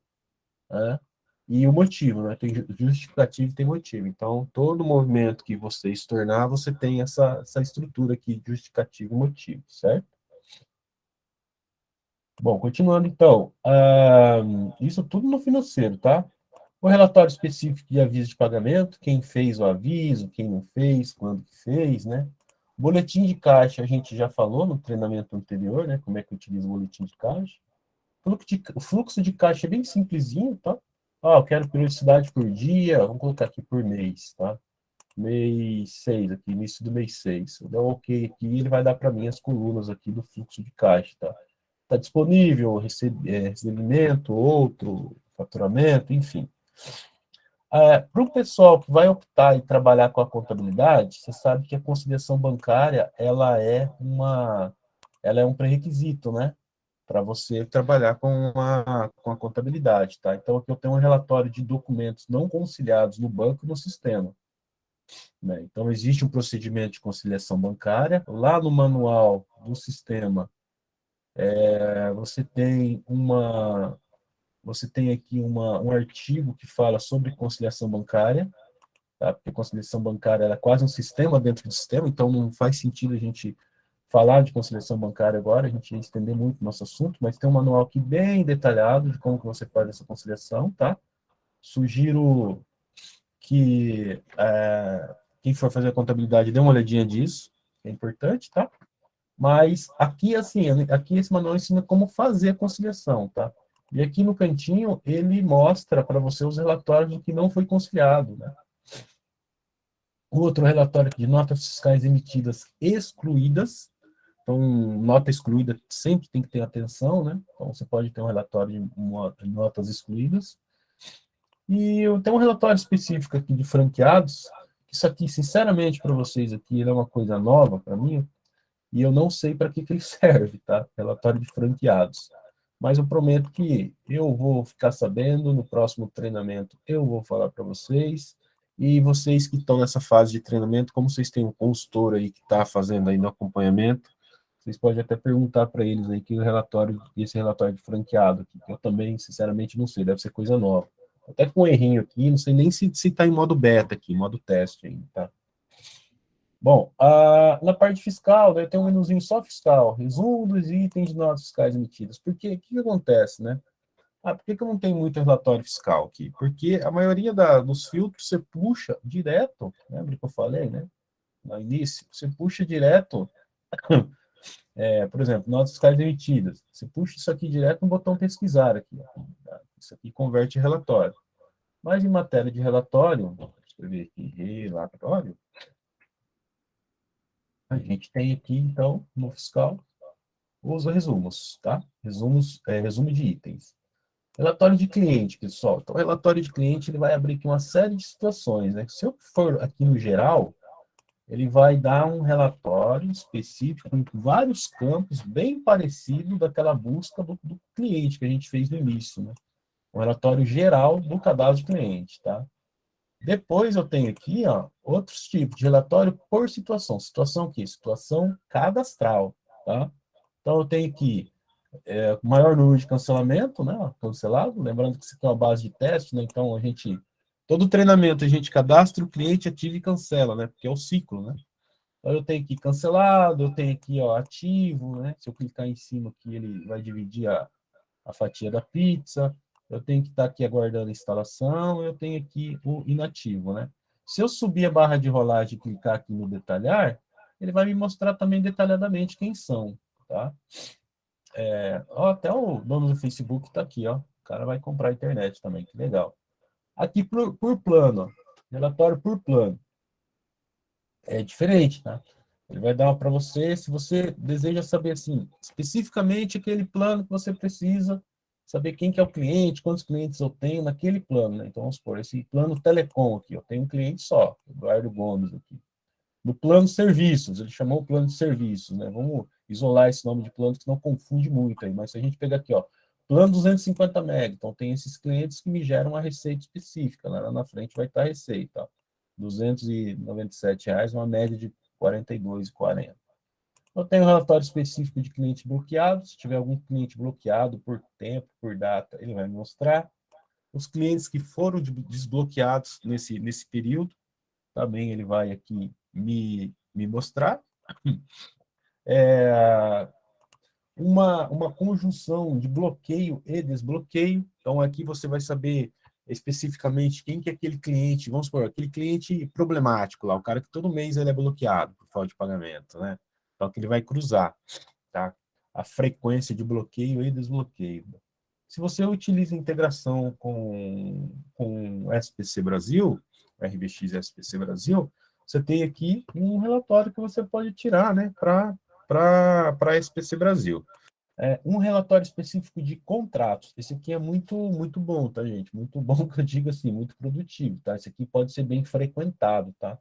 né? E o motivo, né? Tem justificativo e tem motivo. Então, todo movimento que você estornar, você tem essa estrutura aqui, justificativo e motivo, certo? Bom, continuando então, isso tudo no financeiro, tá? O relatório específico de aviso de pagamento, quem fez o aviso, quem não fez, quando que fez, né? Boletim de caixa, a gente já falou no treinamento anterior, né? Como é que utiliza o boletim de caixa. O fluxo de caixa é bem simplesinho, tá? Ah, eu quero periodicidade por dia, vamos colocar aqui por mês, tá? Mês 6 aqui, início do mês 6. Eu dou OK aqui, ele vai dar para mim as colunas aqui do fluxo de caixa, tá? Está disponível, recebimento, outro, faturamento, enfim. Para o pessoal que vai optar em trabalhar com a contabilidade, você sabe que a conciliação bancária ela é um pré-requisito, né? Para você trabalhar com a contabilidade, tá? Então, aqui eu tenho um relatório de documentos não conciliados no banco e no sistema, né? Então, existe um procedimento de conciliação bancária. Lá no manual do sistema, você tem aqui um artigo que fala sobre conciliação bancária, tá? Porque a conciliação bancária é quase um sistema dentro do sistema, então não faz sentido a gente falar de conciliação bancária agora, a gente ia estender muito o nosso assunto, mas tem um manual aqui bem detalhado de como que você faz essa conciliação, tá? Sugiro que quem for fazer a contabilidade dê uma olhadinha disso, é importante, tá? Mas aqui, assim, aqui esse manual ensina como fazer a conciliação, tá? E aqui no cantinho, ele mostra para você os relatórios do que não foi conciliado, né? O outro relatório aqui de notas fiscais emitidas excluídas. Então, nota excluída sempre tem que ter atenção, né? Então, você pode ter um relatório de notas excluídas. E eu tenho um relatório específico aqui de franqueados. Isso aqui, sinceramente, para vocês aqui, ele é uma coisa nova para mim, e eu não sei para que ele serve, tá? Relatório de franqueados. Mas eu prometo que eu vou ficar sabendo no próximo treinamento, eu vou falar para vocês. E vocês que estão nessa fase de treinamento, como vocês têm um consultor aí que está fazendo aí no acompanhamento, vocês podem até perguntar para eles aí que esse relatório de franqueado aqui, que eu também, sinceramente, não sei, deve ser coisa nova. Até com um errinho aqui, não sei nem se está em modo beta aqui, modo teste ainda, tá? Bom, na parte fiscal, né, tem um menuzinho só fiscal, resumo dos itens de notas fiscais emitidas. Por quê? O que acontece, né? Por que eu não tenho muito relatório fiscal aqui? Porque a maioria dos filtros você puxa direto, lembra que eu falei, né? No início, você puxa direto, por exemplo, notas fiscais emitidas. Você puxa isso aqui direto no botão pesquisar aqui. Ó, tá? Isso aqui converte em relatório. Mas em matéria de relatório, vou escrever aqui relatório, a gente tem aqui, então, no fiscal, os resumos, tá? Resumo de itens. Relatório de cliente, pessoal. Então, o relatório de cliente ele vai abrir aqui uma série de situações, né? Se eu for aqui no geral, ele vai dar um relatório específico com vários campos, bem parecido daquela busca do cliente que a gente fez no início, né? Um relatório geral do cadastro de cliente, tá? Depois eu tenho aqui, ó, outros tipos de relatório por situação. Situação o quê? Situação cadastral, tá? Então eu tenho aqui maior número de cancelamento, né? Cancelado. Lembrando que isso aqui é uma base de teste, né? Então todo treinamento a gente cadastra o cliente, ativa e cancela, né? Porque é o ciclo, né? Então eu tenho aqui cancelado, eu tenho aqui, ó, ativo, né? Se eu clicar em cima aqui, ele vai dividir a fatia da pizza. Eu tenho que estar aqui aguardando a instalação, eu tenho aqui o inativo, né? Se eu subir a barra de rolagem e clicar aqui no detalhar, ele vai me mostrar também detalhadamente quem são, tá? Ó, até o dono do Facebook está aqui, ó. O cara vai comprar a internet também, que legal. Aqui por plano, ó. Relatório por plano. É diferente, tá? Ele vai dar para você, se você deseja saber, assim, especificamente aquele plano que você precisa, saber quem que é o cliente, quantos clientes eu tenho naquele plano, né? Então, vamos supor, esse plano Telecom aqui, eu tenho um cliente só, Eduardo Gomes aqui. No plano serviços, ele chamou o plano de serviços, né? Vamos isolar esse nome de plano que não confunde muito aí, mas se a gente pegar aqui, ó, plano 250 MB, então tem esses clientes que me geram uma receita específica, né? Lá na frente vai estar a receita, ó, R$ 297, uma média de R$ 42,40. Eu tenho um relatório específico de cliente bloqueado, se tiver algum cliente bloqueado por tempo, por data, ele vai me mostrar. Os clientes que foram desbloqueados nesse período, também ele vai aqui me mostrar. Uma conjunção de bloqueio e desbloqueio. Então, aqui você vai saber especificamente quem que é aquele cliente, vamos supor, aquele cliente problemático lá, o cara que todo mês ele é bloqueado por falta de pagamento, né? Então, que ele vai cruzar, tá? A frequência de bloqueio e desbloqueio. Se você utiliza integração com o SPC Brasil, RBX SPC Brasil, você tem aqui um relatório que você pode tirar, né, para a SPC Brasil. Um relatório específico de contratos. Esse aqui é muito bom, tá, gente? Muito bom, que eu digo assim, muito produtivo, tá? Esse aqui pode ser bem frequentado, tá?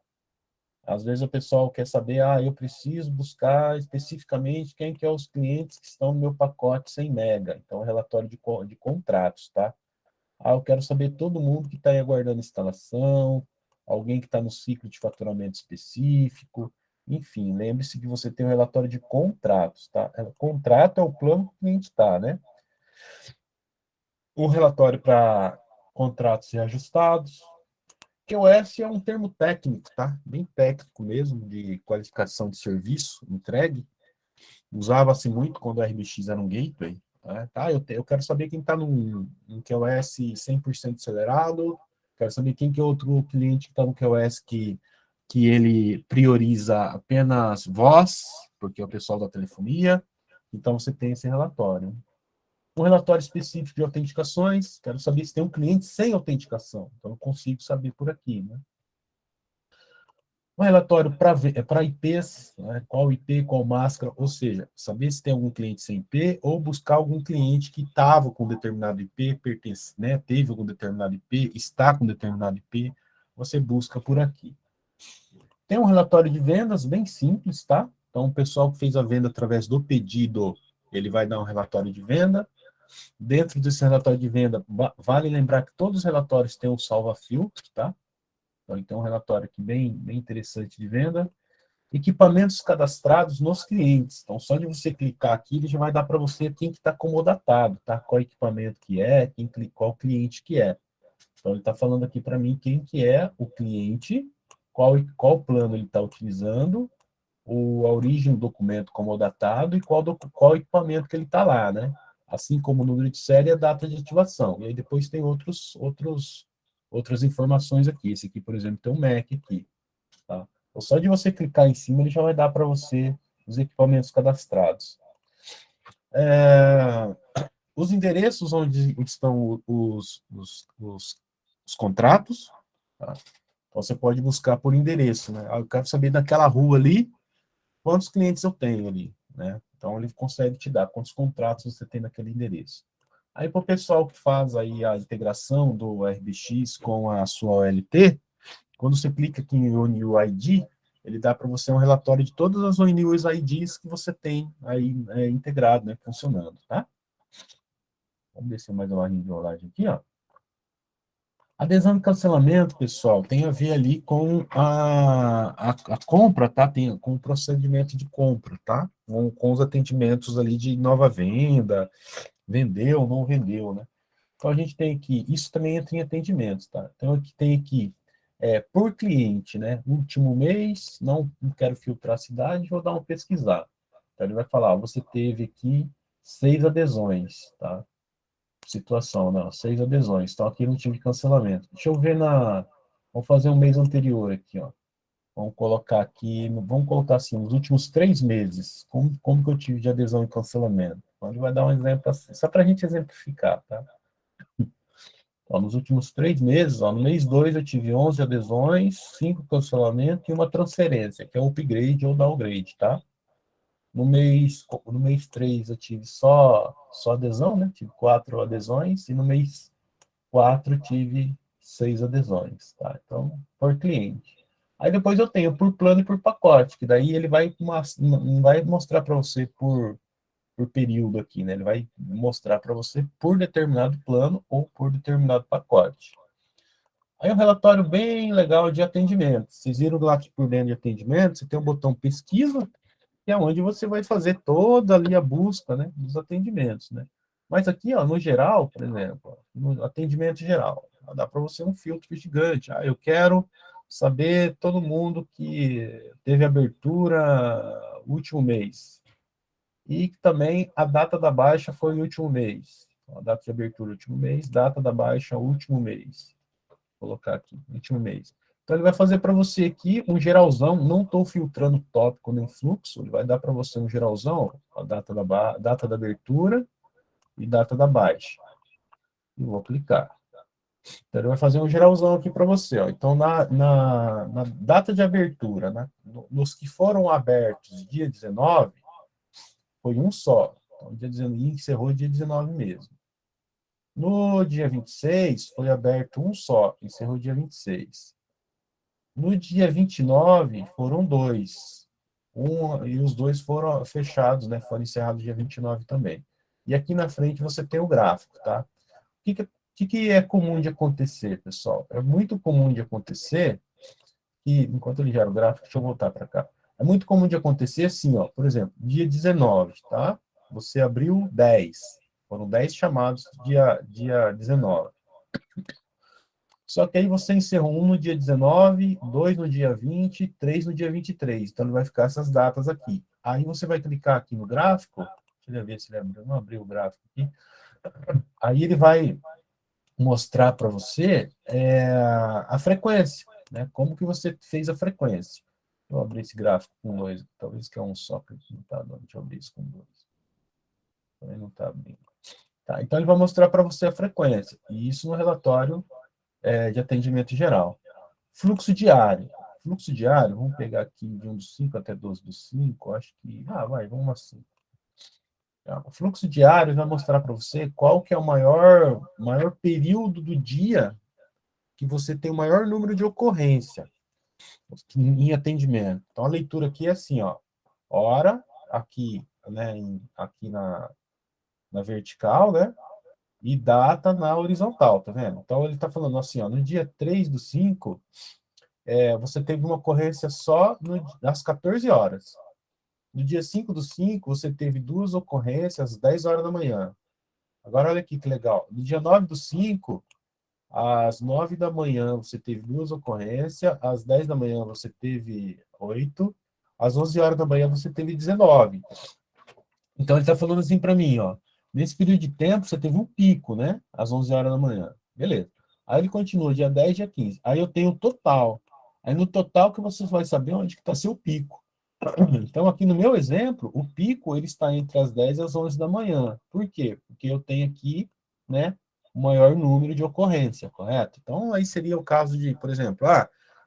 Às vezes o pessoal quer saber, eu preciso buscar especificamente quem que é os clientes que estão no meu pacote 100 mega. Então, relatório de contratos, tá? Eu quero saber todo mundo que está aí aguardando instalação, alguém que está no ciclo de faturamento específico, enfim, lembre-se que você tem um relatório de contratos, tá? Contrato é o plano que o cliente está, né? Um relatório para contratos reajustados. QoS é um termo técnico, tá? Bem técnico mesmo, de qualificação de serviço entregue. Usava-se muito quando o RBX era um gateway. Eu quero saber quem está num QoS 100% acelerado, quero saber quem que é outro cliente que está no QoS que ele prioriza apenas voz, porque é o pessoal da telefonia. Então, você tem esse relatório. Um relatório específico de autenticações, quero saber se tem um cliente sem autenticação. Então, eu consigo saber por aqui, né? Um relatório para IPs, né? Qual IP, qual máscara, ou seja, saber se tem algum cliente sem IP ou buscar algum cliente que estava com determinado IP, pertence, né? Teve algum determinado IP, está com determinado IP, você busca por aqui. Tem um relatório de vendas bem simples, tá? Então, o pessoal que fez a venda através do pedido, ele vai dar um relatório de venda. Dentro desse relatório de venda, vale lembrar que todos os relatórios têm um salva-filtro, tá? Então, um relatório aqui bem interessante de venda. Equipamentos cadastrados nos clientes. Então, só de você clicar aqui, ele já vai dar para você quem que está comodatado, tá? Qual equipamento que é, qual cliente que é. Então, ele está falando aqui para mim quem que é o cliente, qual plano ele está utilizando, a origem do documento comodatado e qual equipamento que ele está lá, né? Assim como o número de série e a data de ativação. E aí depois tem outras informações aqui. Esse aqui, por exemplo, tem um Mac aqui. Tá? Então, só de você clicar em cima, ele já vai dar para você os equipamentos cadastrados. Os endereços onde estão os contratos. Tá? Então, você pode buscar por endereço. Né? Eu quero saber daquela rua ali, quantos clientes eu tenho ali. Né? Então, ele consegue te dar quantos contratos você tem naquele endereço. Aí, para o pessoal que faz aí a integração do RBX com a sua OLT, quando você clica aqui em ONU ID, ele dá para você um relatório de todas as ONU IDs que você tem aí integrado, né, funcionando, tá? Vamos descer mais uma linha de rolagem aqui, ó. Adesão e cancelamento, pessoal, tem a ver ali com a compra, tá? Tem com o procedimento de compra, tá? Com os atendimentos ali de nova venda, vendeu, não vendeu, né? Então, a gente tem aqui, isso também entra em atendimentos, tá? Então, aqui tem aqui, por cliente, né? Último mês, não quero filtrar a cidade, vou dar uma pesquisar. Então, ele vai falar, você teve aqui 6 adesões, tá? Situação, não, 6 adesões. Então, aqui não tive cancelamento. Deixa eu ver vamos fazer um mês anterior aqui, ó. Vamos colocar assim, nos últimos 3 meses, como que eu tive de adesão e cancelamento? Então, ele vai dar um exemplo assim, só para a gente exemplificar, tá? Ó, nos últimos 3 meses, ó, no mês 2 eu tive 11 adesões, 5 cancelamentos e uma transferência, que é o upgrade ou downgrade, tá? No mês 3 eu tive só adesão, né? Tive 4 adesões e no mês 4 tive 6 adesões, tá? Então, por cliente. Aí depois eu tenho por plano e por pacote, que daí ele não vai mostrar para você por período aqui, né? Ele vai mostrar para você por determinado plano ou por determinado pacote. Aí um relatório bem legal de atendimento. Vocês viram lá que por dentro de atendimento, você tem um botão pesquisa, que é onde você vai fazer toda ali a busca, né, dos atendimentos, né? Mas aqui, ó, no geral, por exemplo, no atendimento geral, dá para você um filtro gigante. Eu quero saber todo mundo que teve abertura último mês e que também a data da baixa foi no último mês. A data de abertura, último mês, data da baixa, último mês. Vou colocar aqui, último mês. Então, ele vai fazer para você aqui um geralzão, não estou filtrando tópico nem fluxo, ele vai dar para você um geralzão, a data da abertura e data da baixa. E vou clicar. Então, ele vai fazer um geralzão aqui para você. Ó. Então, na data de abertura, né, nos que foram abertos dia 19, foi um só. Então, dia 19, encerrou dia 19 mesmo. No dia 26, foi aberto um só, encerrou dia 26. No dia 29, foram dois. E os dois foram fechados, né? Foram encerrados dia 29 também. E aqui na frente você tem o gráfico, tá? O que é comum de acontecer, pessoal? É muito comum de acontecer que, enquanto ele gera o gráfico, deixa eu voltar para cá. É muito comum de acontecer assim, ó, por exemplo, dia 19, tá? Você abriu 10. Foram 10 chamados dia 19. Só que aí você encerrou um no dia 19, dois no dia 20, três no dia 23. Então, ele vai ficar essas datas aqui. Aí você vai clicar aqui no gráfico. Deixa eu ver se ele abriu. Não abriu o gráfico aqui. Aí ele vai mostrar para você a frequência, né? Como que você fez a frequência. Eu abri esse gráfico com dois, talvez que é um só, que não está dando. Deixa eu abrir isso com dois. Também não está abrindo. Tá, então ele vai mostrar para você a frequência. E isso no relatório de atendimento geral. Fluxo diário. Fluxo diário, vamos pegar aqui de 1 do 5 até 12 do 5, acho que... vamos assim. O fluxo diário vai mostrar para você qual que é o maior período do dia que você tem o maior número de ocorrência em atendimento. Então, a leitura aqui é assim, ó, hora, aqui, né, aqui na vertical, né, e data na horizontal, tá vendo? Então, ele está falando assim, ó, no dia 3 do 5, você teve uma ocorrência só às 14 horas. No dia 5 do 5, você teve duas ocorrências às 10 horas da manhã. Agora, olha aqui que legal. No dia 9 do 5, às 9 da manhã, você teve duas ocorrências. Às 10 da manhã, você teve 8. Às 11 horas da manhã, você teve 19. Então, ele está falando assim para mim, ó. Nesse período de tempo, você teve um pico, né? Às 11 horas da manhã. Beleza. Aí ele continua, dia 10, dia 15. Aí eu tenho o total. Aí no total que você vai saber onde que está seu pico. Então, aqui no meu exemplo, o pico ele está entre as 10 e as 11 da manhã. Por quê? Porque eu tenho aqui, né, o maior número de ocorrência, correto? Então, aí seria o caso de, por exemplo,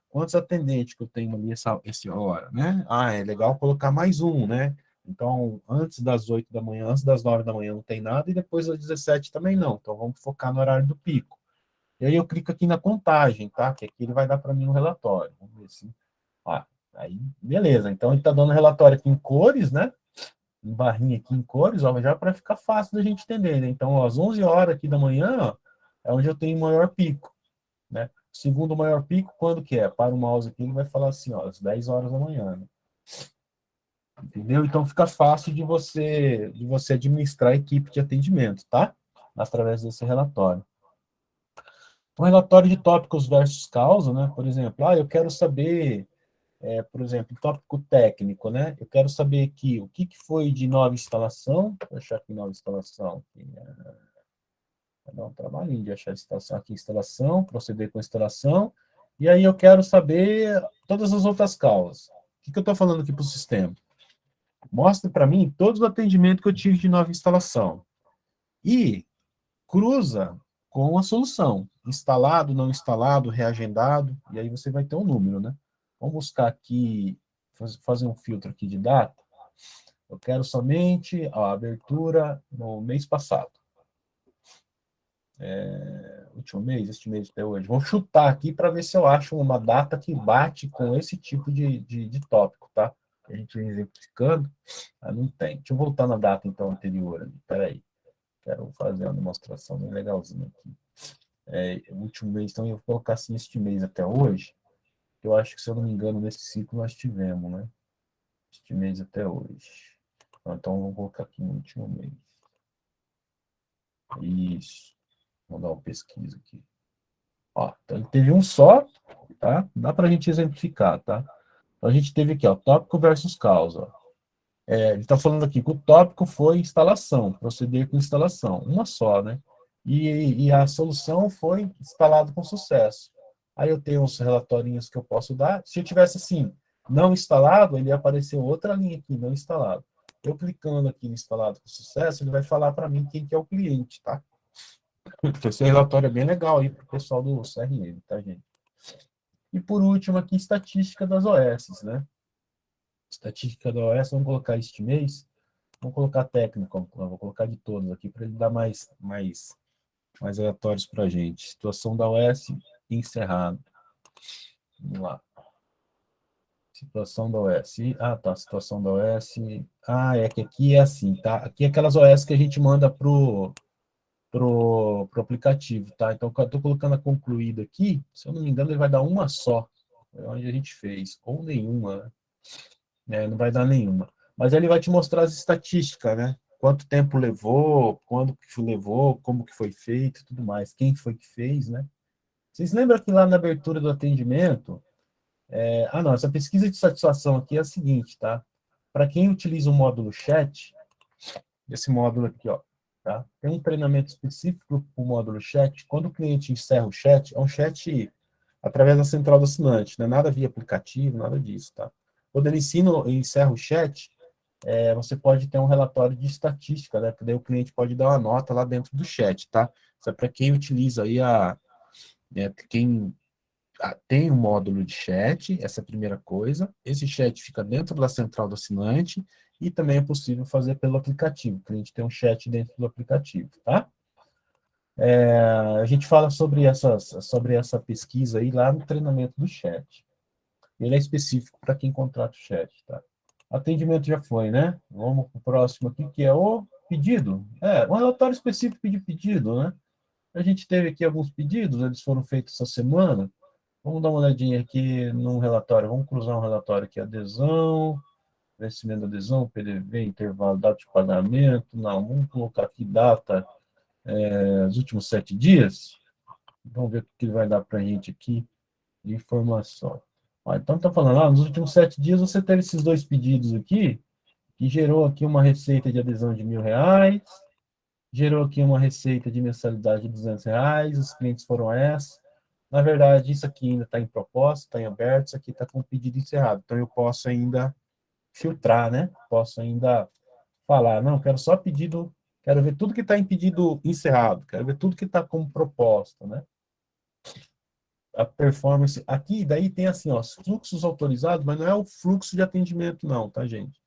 quantos atendentes que eu tenho ali essa hora, né? É legal colocar mais um, né? Então, antes das 8 da manhã, antes das 9 da manhã não tem nada, e depois das 17 também não. Então, vamos focar no horário do pico. E aí eu clico aqui na contagem, tá? Que aqui ele vai dar para mim um relatório. Vamos ver se... Aí, beleza. Então, ele está dando relatório aqui em cores, né? Em barrinha aqui em cores, ó, já para ficar fácil da gente entender, né? Então, ó, às 11 horas aqui da manhã, ó, é onde eu tenho o maior pico, né? Segundo maior pico, quando que é? Para o mouse aqui, ele vai falar assim, ó, às 10 horas da manhã, né? Entendeu? Então, fica fácil de você administrar a equipe de atendimento, tá? Através desse relatório. Um relatório de tópicos versus causa, né? Por exemplo, eu quero saber... por exemplo, tópico técnico, né? Eu quero saber aqui o que foi de nova instalação. Vou achar aqui nova instalação. Vai dar um trabalhinho de achar a instalação aqui, instalação, proceder com a instalação. E aí eu quero saber todas as outras causas. O que eu estou falando aqui para o sistema? Mostra para mim todos os atendimentos que eu tive de nova instalação. E cruza com a solução. Instalado, não instalado, reagendado. E aí você vai ter um número, né? Vamos buscar aqui, fazer um filtro aqui de data. Eu quero somente a abertura no mês passado. Último mês, este mês até hoje. Vou chutar aqui para ver se eu acho uma data que bate com esse tipo de tópico, tá? A gente vem exemplificando. Não tem. Deixa eu voltar na data, então, anterior. Espera aí. Quero fazer uma demonstração bem legalzinha aqui. O último mês, então, eu vou colocar assim, este mês até hoje. Eu acho que, se eu não me engano, nesse ciclo nós tivemos, né? Este mês até hoje. Então, vou colocar aqui no último mês. Isso. Vou dar uma pesquisa aqui. Então ele teve um só, tá? Dá para a gente exemplificar, tá? Então, a gente teve aqui, tópico versus causa. Ele está falando aqui que o tópico foi instalação, proceder com instalação, uma só, né? E a solução foi instalada com sucesso. Aí eu tenho os relatorinhos que eu posso dar. Se eu tivesse assim, não instalado, ele ia aparecer outra linha aqui, não instalado. Eu clicando aqui no instalado com sucesso, ele vai falar para mim quem que é o cliente, tá? Então, esse relatório é bem legal aí para o pessoal do CRM, tá, gente? E por último aqui, estatística das OS, né? Estatística da OS, vamos colocar este mês. Vamos colocar técnico, vou colocar de todos aqui para ele dar mais aleatórios para a gente. Situação da OS encerrada. Vamos lá. Situação da OS. Ah, tá. Situação da OS. Ah, é que aqui é assim, tá? Aqui é aquelas OS que a gente manda pro aplicativo, tá? Então, eu estou colocando a concluída aqui. Se eu não me engano, ele vai dar uma só. É onde a gente fez. Ou nenhuma, né? Não vai dar nenhuma. Mas ele vai te mostrar as estatísticas, né? Quanto tempo levou, quando que levou, como que foi feito, tudo mais, quem foi que fez, né? Vocês lembram que lá na abertura do atendimento, não, essa pesquisa de satisfação aqui é a seguinte, tá? Para quem utiliza o módulo chat, esse módulo aqui, ó, tá? Tem um treinamento específico para o módulo chat. Quando o cliente encerra o chat, é um chat através da central do assinante, não é nada via aplicativo, nada disso, tá? Quando ele encerra o chat, você pode ter um relatório de estatística, né? Que daí o cliente pode dar uma nota lá dentro do chat, tá? Isso é para quem utiliza aí quem tem um módulo de chat, essa é a primeira coisa. Esse chat fica dentro da central do assinante e também é possível fazer pelo aplicativo. O cliente tem um chat dentro do aplicativo, tá? A gente fala sobre essa pesquisa aí lá no treinamento do chat. Ele é específico para quem contrata o chat, tá? Atendimento já foi, né? Vamos para o próximo aqui, que é o pedido. Um relatório específico de pedido, né? A gente teve aqui alguns pedidos, eles foram feitos essa semana. Vamos dar uma olhadinha aqui num relatório. Vamos cruzar um relatório aqui. Adesão, vencimento da adesão, PDV, intervalo, data de pagamento. Não, vamos colocar aqui data, os últimos 7 dias. Vamos ver o que ele vai dar para a gente aqui de informação. Então, está falando, nos últimos 7 dias você teve esses dois pedidos aqui, que gerou aqui uma receita de adesão de R$ 1.000, gerou aqui uma receita de mensalidade de R$ 200, os clientes foram essa. Na verdade, isso aqui ainda está em proposta, está em aberto, isso aqui está com o pedido encerrado. Então, eu posso ainda filtrar, né? Posso ainda falar, não, quero só pedido, quero ver tudo que está em pedido encerrado, quero ver tudo que está como proposta, né? A performance, aqui, daí tem assim, ó, fluxos autorizados, mas não é o fluxo de atendimento não, tá, gente?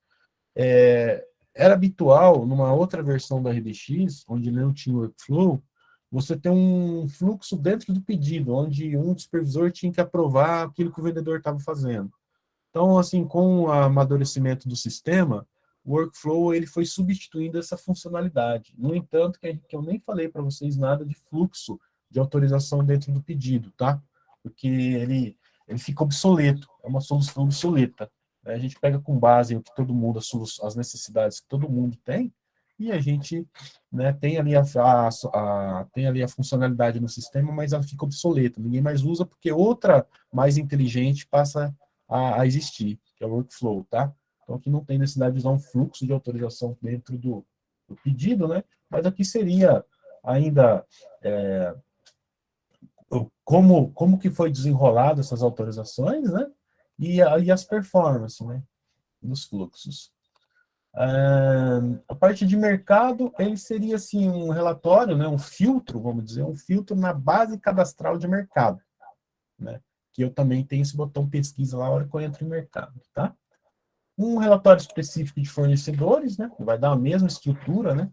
Era habitual, numa outra versão da RDX, onde não tinha o workflow, você ter um fluxo dentro do pedido, onde um supervisor tinha que aprovar aquilo que o vendedor estava fazendo. Então, assim, com o amadurecimento do sistema, o workflow ele foi substituindo essa funcionalidade. No entanto, que eu nem falei para vocês nada de fluxo de autorização dentro do pedido, tá? Porque ele fica obsoleto, é uma solução obsoleta. A gente pega com base em que todo mundo, as necessidades que todo mundo tem, e a gente, né, tem ali tem ali a funcionalidade no sistema, mas ela fica obsoleta. Ninguém mais usa porque outra mais inteligente passa a existir, que é o workflow, tá? Então aqui não tem necessidade de usar um fluxo de autorização dentro do pedido, né? Mas aqui seria ainda como que foi desenrolado essas autorizações, né? E as performances, né? Dos fluxos. A parte de mercado, ele seria assim um relatório, né? Um filtro, vamos dizer, um filtro na base cadastral de mercado, né? Que eu também tenho esse botão pesquisa lá na hora que eu entro em mercado, tá? Um relatório específico de fornecedores, né? Que vai dar a mesma estrutura, né?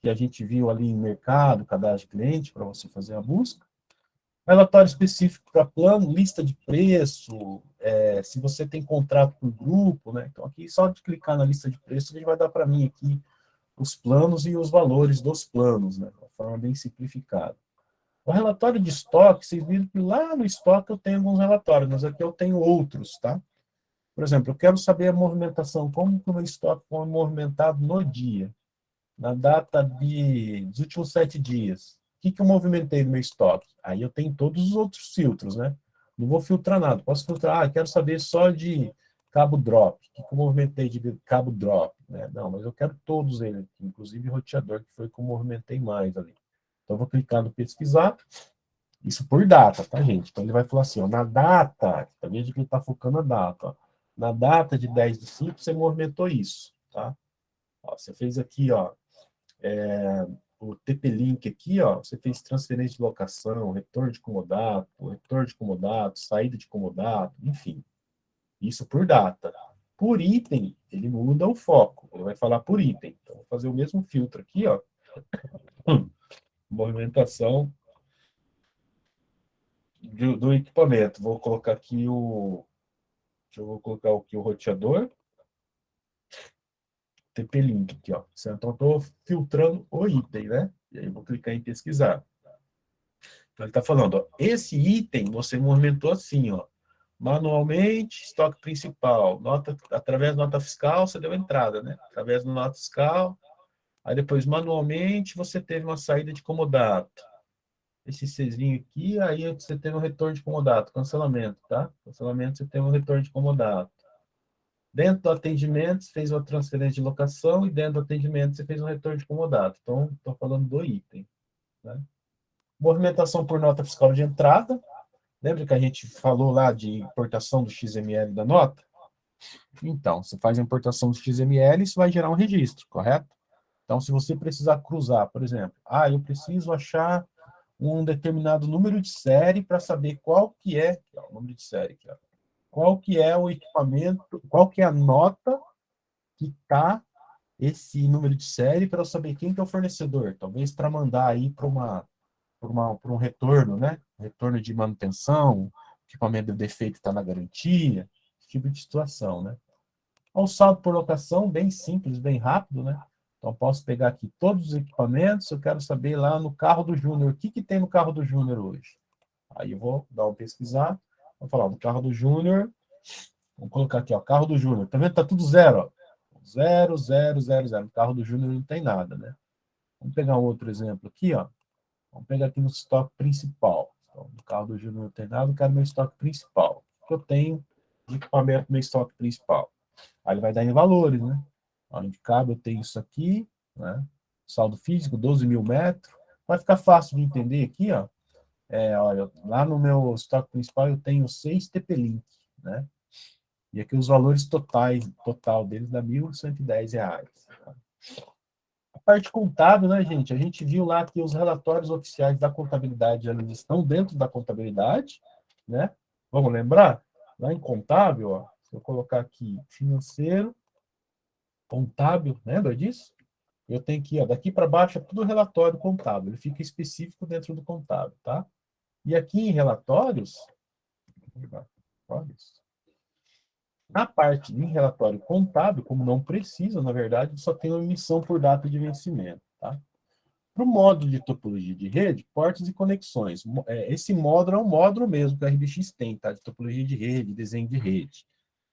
Que a gente viu ali em mercado, cadastro de cliente, para você fazer a busca. Relatório específico para plano, lista de preço, se você tem contrato por grupo, né? Então, aqui, só de clicar na lista de preço, ele vai dar para mim aqui os planos e os valores dos planos, né? De uma forma bem simplificada. O relatório de estoque, vocês viram que lá no estoque eu tenho alguns relatórios, mas aqui eu tenho outros, tá? Por exemplo, eu quero saber a movimentação, como que o meu estoque foi movimentado no dia, na data dos últimos 7 dias. O que eu movimentei no meu estoque? Aí eu tenho todos os outros filtros, né? Não vou filtrar nada. Posso filtrar, quero saber só de cabo drop. O que eu movimentei de cabo drop? Né? Não, mas eu quero todos eles, inclusive o roteador, que foi que eu movimentei mais ali. Então, eu vou clicar no pesquisar, isso por data, tá, gente? Então, ele vai falar assim, ó, na data, tá vendo que ele está focando a data, ó, na data de 10/5, você movimentou isso, tá? Ó, você fez aqui, ó, o TP-Link aqui, ó, você fez transferência de locação, retorno de comodato, saída de comodato, enfim. Isso por data. Por item, ele muda o foco. Ele vai falar por item. Então, vou fazer o mesmo filtro aqui, ó. Movimentação do equipamento. Vou colocar aqui o... Vou colocar aqui o roteador. TP-Link aqui, ó. Então, estou filtrando o item, né? E aí, vou clicar em pesquisar. Então, ele está falando, ó, esse item você movimentou assim, ó. Manualmente, estoque principal. Através da nota fiscal, você deu entrada, né? Através da nota fiscal. Aí depois, manualmente, você teve uma saída de comodato. Esse Czinho aqui, aí você teve um retorno de comodato, cancelamento, tá? Cancelamento, você teve um retorno de comodato. Dentro do atendimento, você fez uma transferência de locação e dentro do atendimento, você fez um retorno de comodato. Então, estou falando do item. Né? Movimentação por nota fiscal de entrada. Lembra que a gente falou lá de importação do XML da nota? Então, você faz a importação do XML, isso vai gerar um registro, correto? Então, se você precisar cruzar, por exemplo, eu preciso achar um determinado número de série para saber qual que é, o número de série aqui, ó, qual que é o equipamento, qual que é a nota que está esse número de série para eu saber quem que é o fornecedor. Talvez para mandar aí para um retorno, né? Retorno de manutenção, o equipamento de defeito está na garantia, esse tipo de situação, né? O saldo por locação, bem simples, bem rápido, né? Então, posso pegar aqui todos os equipamentos, eu quero saber lá no carro do Júnior, o que, que tem no carro do Júnior hoje? Aí eu vou dar uma pesquisar, vou falar, no carro do Júnior, vamos colocar aqui, ó, carro do Júnior, tá vendo? Tá tudo zero, ó. Zero, zero, zero, zero. No carro do Júnior não tem nada, né? Vamos pegar um outro exemplo aqui, ó. Vamos pegar aqui no estoque principal. Então, no carro do Júnior não tem nada, eu quero meu estoque principal. O que eu tenho de equipamento no meu estoque principal? Aí ele vai dar em valores, né? Onde cabe, eu tenho isso aqui, né? Saldo físico, 12 mil metros. Vai ficar fácil de entender aqui, ó. Olha, lá no meu estoque principal eu tenho 6 TP-Link, né? E aqui os valores total deles dá R$ 1.110. Tá? A parte contábil, né, gente? A gente viu lá que os relatórios oficiais da contabilidade eles estão dentro da contabilidade, né? Vamos lembrar? Lá em contábil, ó, se eu colocar aqui financeiro, contábil, lembra disso? Eu tenho aqui, ó, daqui para baixo é tudo relatório contábil, ele fica específico dentro do contábil, tá? E aqui em relatórios, na parte de relatório contábil, como não precisa, na verdade, só tem uma emissão por data de vencimento, tá? Para o módulo de topologia de rede, portas e conexões. Esse módulo é um módulo mesmo que a RBX tem, tá? De topologia de rede, desenho de rede,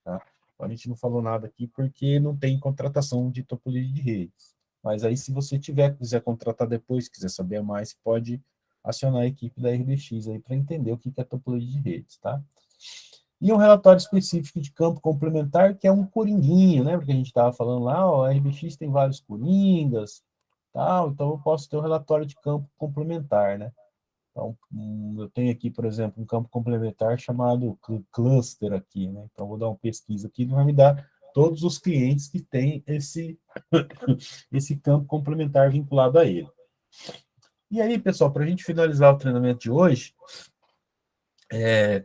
tá? Então, a gente não falou nada aqui porque não tem contratação de topologia de redes. Mas aí, se você quiser contratar depois, quiser saber mais, pode acionar a equipe da RBX aí para entender o que é topologia de redes, tá? E um relatório específico de campo complementar, que é um coringuinho, né? Porque a gente estava falando lá, ó, a RBX tem vários coringas, tal, então eu posso ter um relatório de campo complementar, né? Então, eu tenho aqui, por exemplo, um campo complementar chamado cluster aqui, né? Então, vou dar uma pesquisa aqui, vai me dar todos os clientes que têm esse campo complementar vinculado a ele. E aí, pessoal, para a gente finalizar o treinamento de hoje,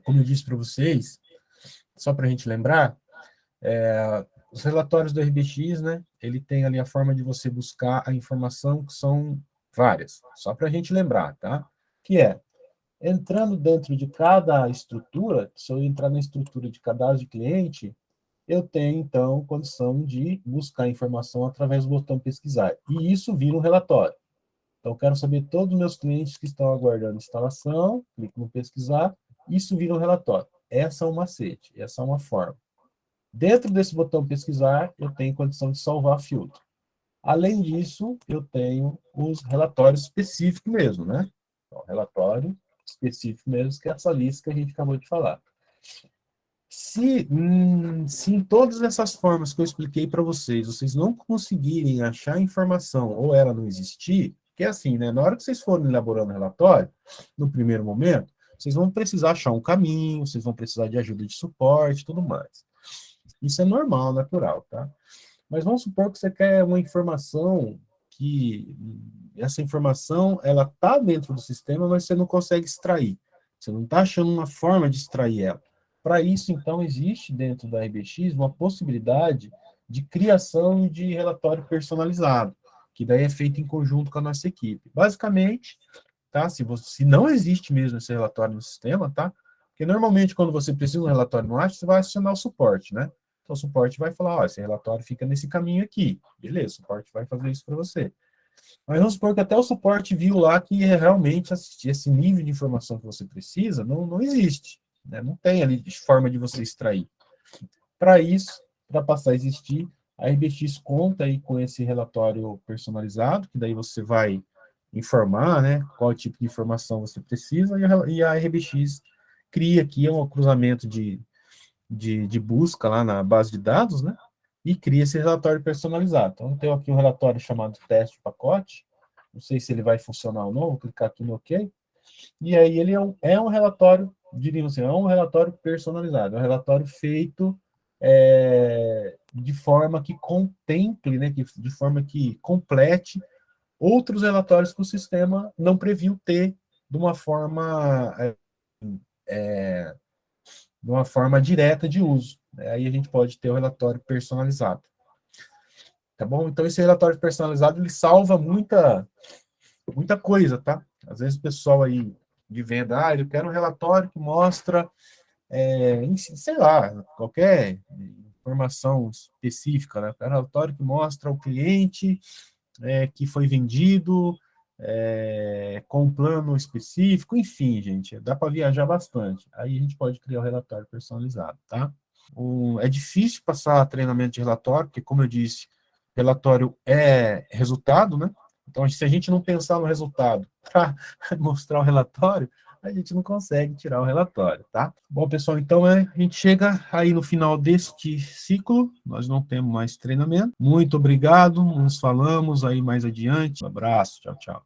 como eu disse para vocês, só para a gente lembrar, os relatórios do RBX, né, ele tem ali a forma de você buscar a informação, que são várias, só para a gente lembrar, tá? Que entrando dentro de cada estrutura, se eu entrar na estrutura de cadastro de cliente, eu tenho, então, condição de buscar informação através do botão pesquisar. E isso vira um relatório. Então, eu quero saber todos os meus clientes que estão aguardando instalação, clico no pesquisar, isso vira um relatório. Essa é um macete, essa é uma forma. Dentro desse botão pesquisar, eu tenho condição de salvar filtro. Além disso, eu tenho os relatórios específicos mesmo, né? Então, relatório específico mesmo, que é essa lista que a gente acabou de falar. Se em todas essas formas que eu expliquei para vocês, vocês não conseguirem achar a informação ou ela não existir, que é assim, né? Na hora que vocês forem elaborando o relatório, no primeiro momento, vocês vão precisar achar um caminho, vocês vão precisar de ajuda de suporte e tudo mais. Isso é normal, natural, tá? Mas vamos supor que você quer uma informação que essa informação ela está dentro do sistema, mas você não consegue extrair. Você não está achando uma forma de extrair ela. Para isso, então, existe dentro da RBX uma possibilidade de criação de relatório personalizado, que daí é feito em conjunto com a nossa equipe. Basicamente, tá? Se não existe mesmo esse relatório no sistema, tá? Porque normalmente quando você precisa de um relatório no Atlas, você vai acionar o suporte, né? Então o suporte vai falar, ó, esse relatório fica nesse caminho aqui. Beleza, o suporte vai fazer isso para você. Mas vamos supor que até o suporte viu lá que realmente esse nível de informação que você precisa não existe, né? Não tem ali forma de você extrair. Para isso, para passar a existir, a RBX conta aí com esse relatório personalizado, que daí você vai informar, né, qual tipo de informação você precisa, e a RBX cria aqui um cruzamento de busca lá na base de dados, né, e cria esse relatório personalizado. Então, eu tenho aqui um relatório chamado teste pacote, não sei se ele vai funcionar ou não, vou clicar aqui no OK, e aí ele é um relatório, diríamos assim, é um relatório personalizado, é um relatório feito de forma que contemple, né, de forma que complete outros relatórios que o sistema não previu ter de uma forma, de uma forma direta de uso. Aí a gente pode ter o relatório personalizado. Tá bom? Então, esse relatório personalizado, ele salva muita coisa, tá? Às vezes o pessoal aí de venda, eu quero um relatório que mostra, sei lá, qualquer informação específica, né? Eu quero um relatório que mostra o cliente que foi vendido com um plano específico, enfim, gente, dá para viajar bastante. Aí a gente pode criar o relatório personalizado, tá? É difícil passar treinamento de relatório, porque, como eu disse, relatório é resultado, né? Então, se a gente não pensar no resultado para mostrar o relatório, a gente não consegue tirar o relatório, tá? Bom, pessoal, então a gente chega aí no final deste ciclo, nós não temos mais treinamento. Muito obrigado, nos falamos aí mais adiante. Um abraço, tchau, tchau.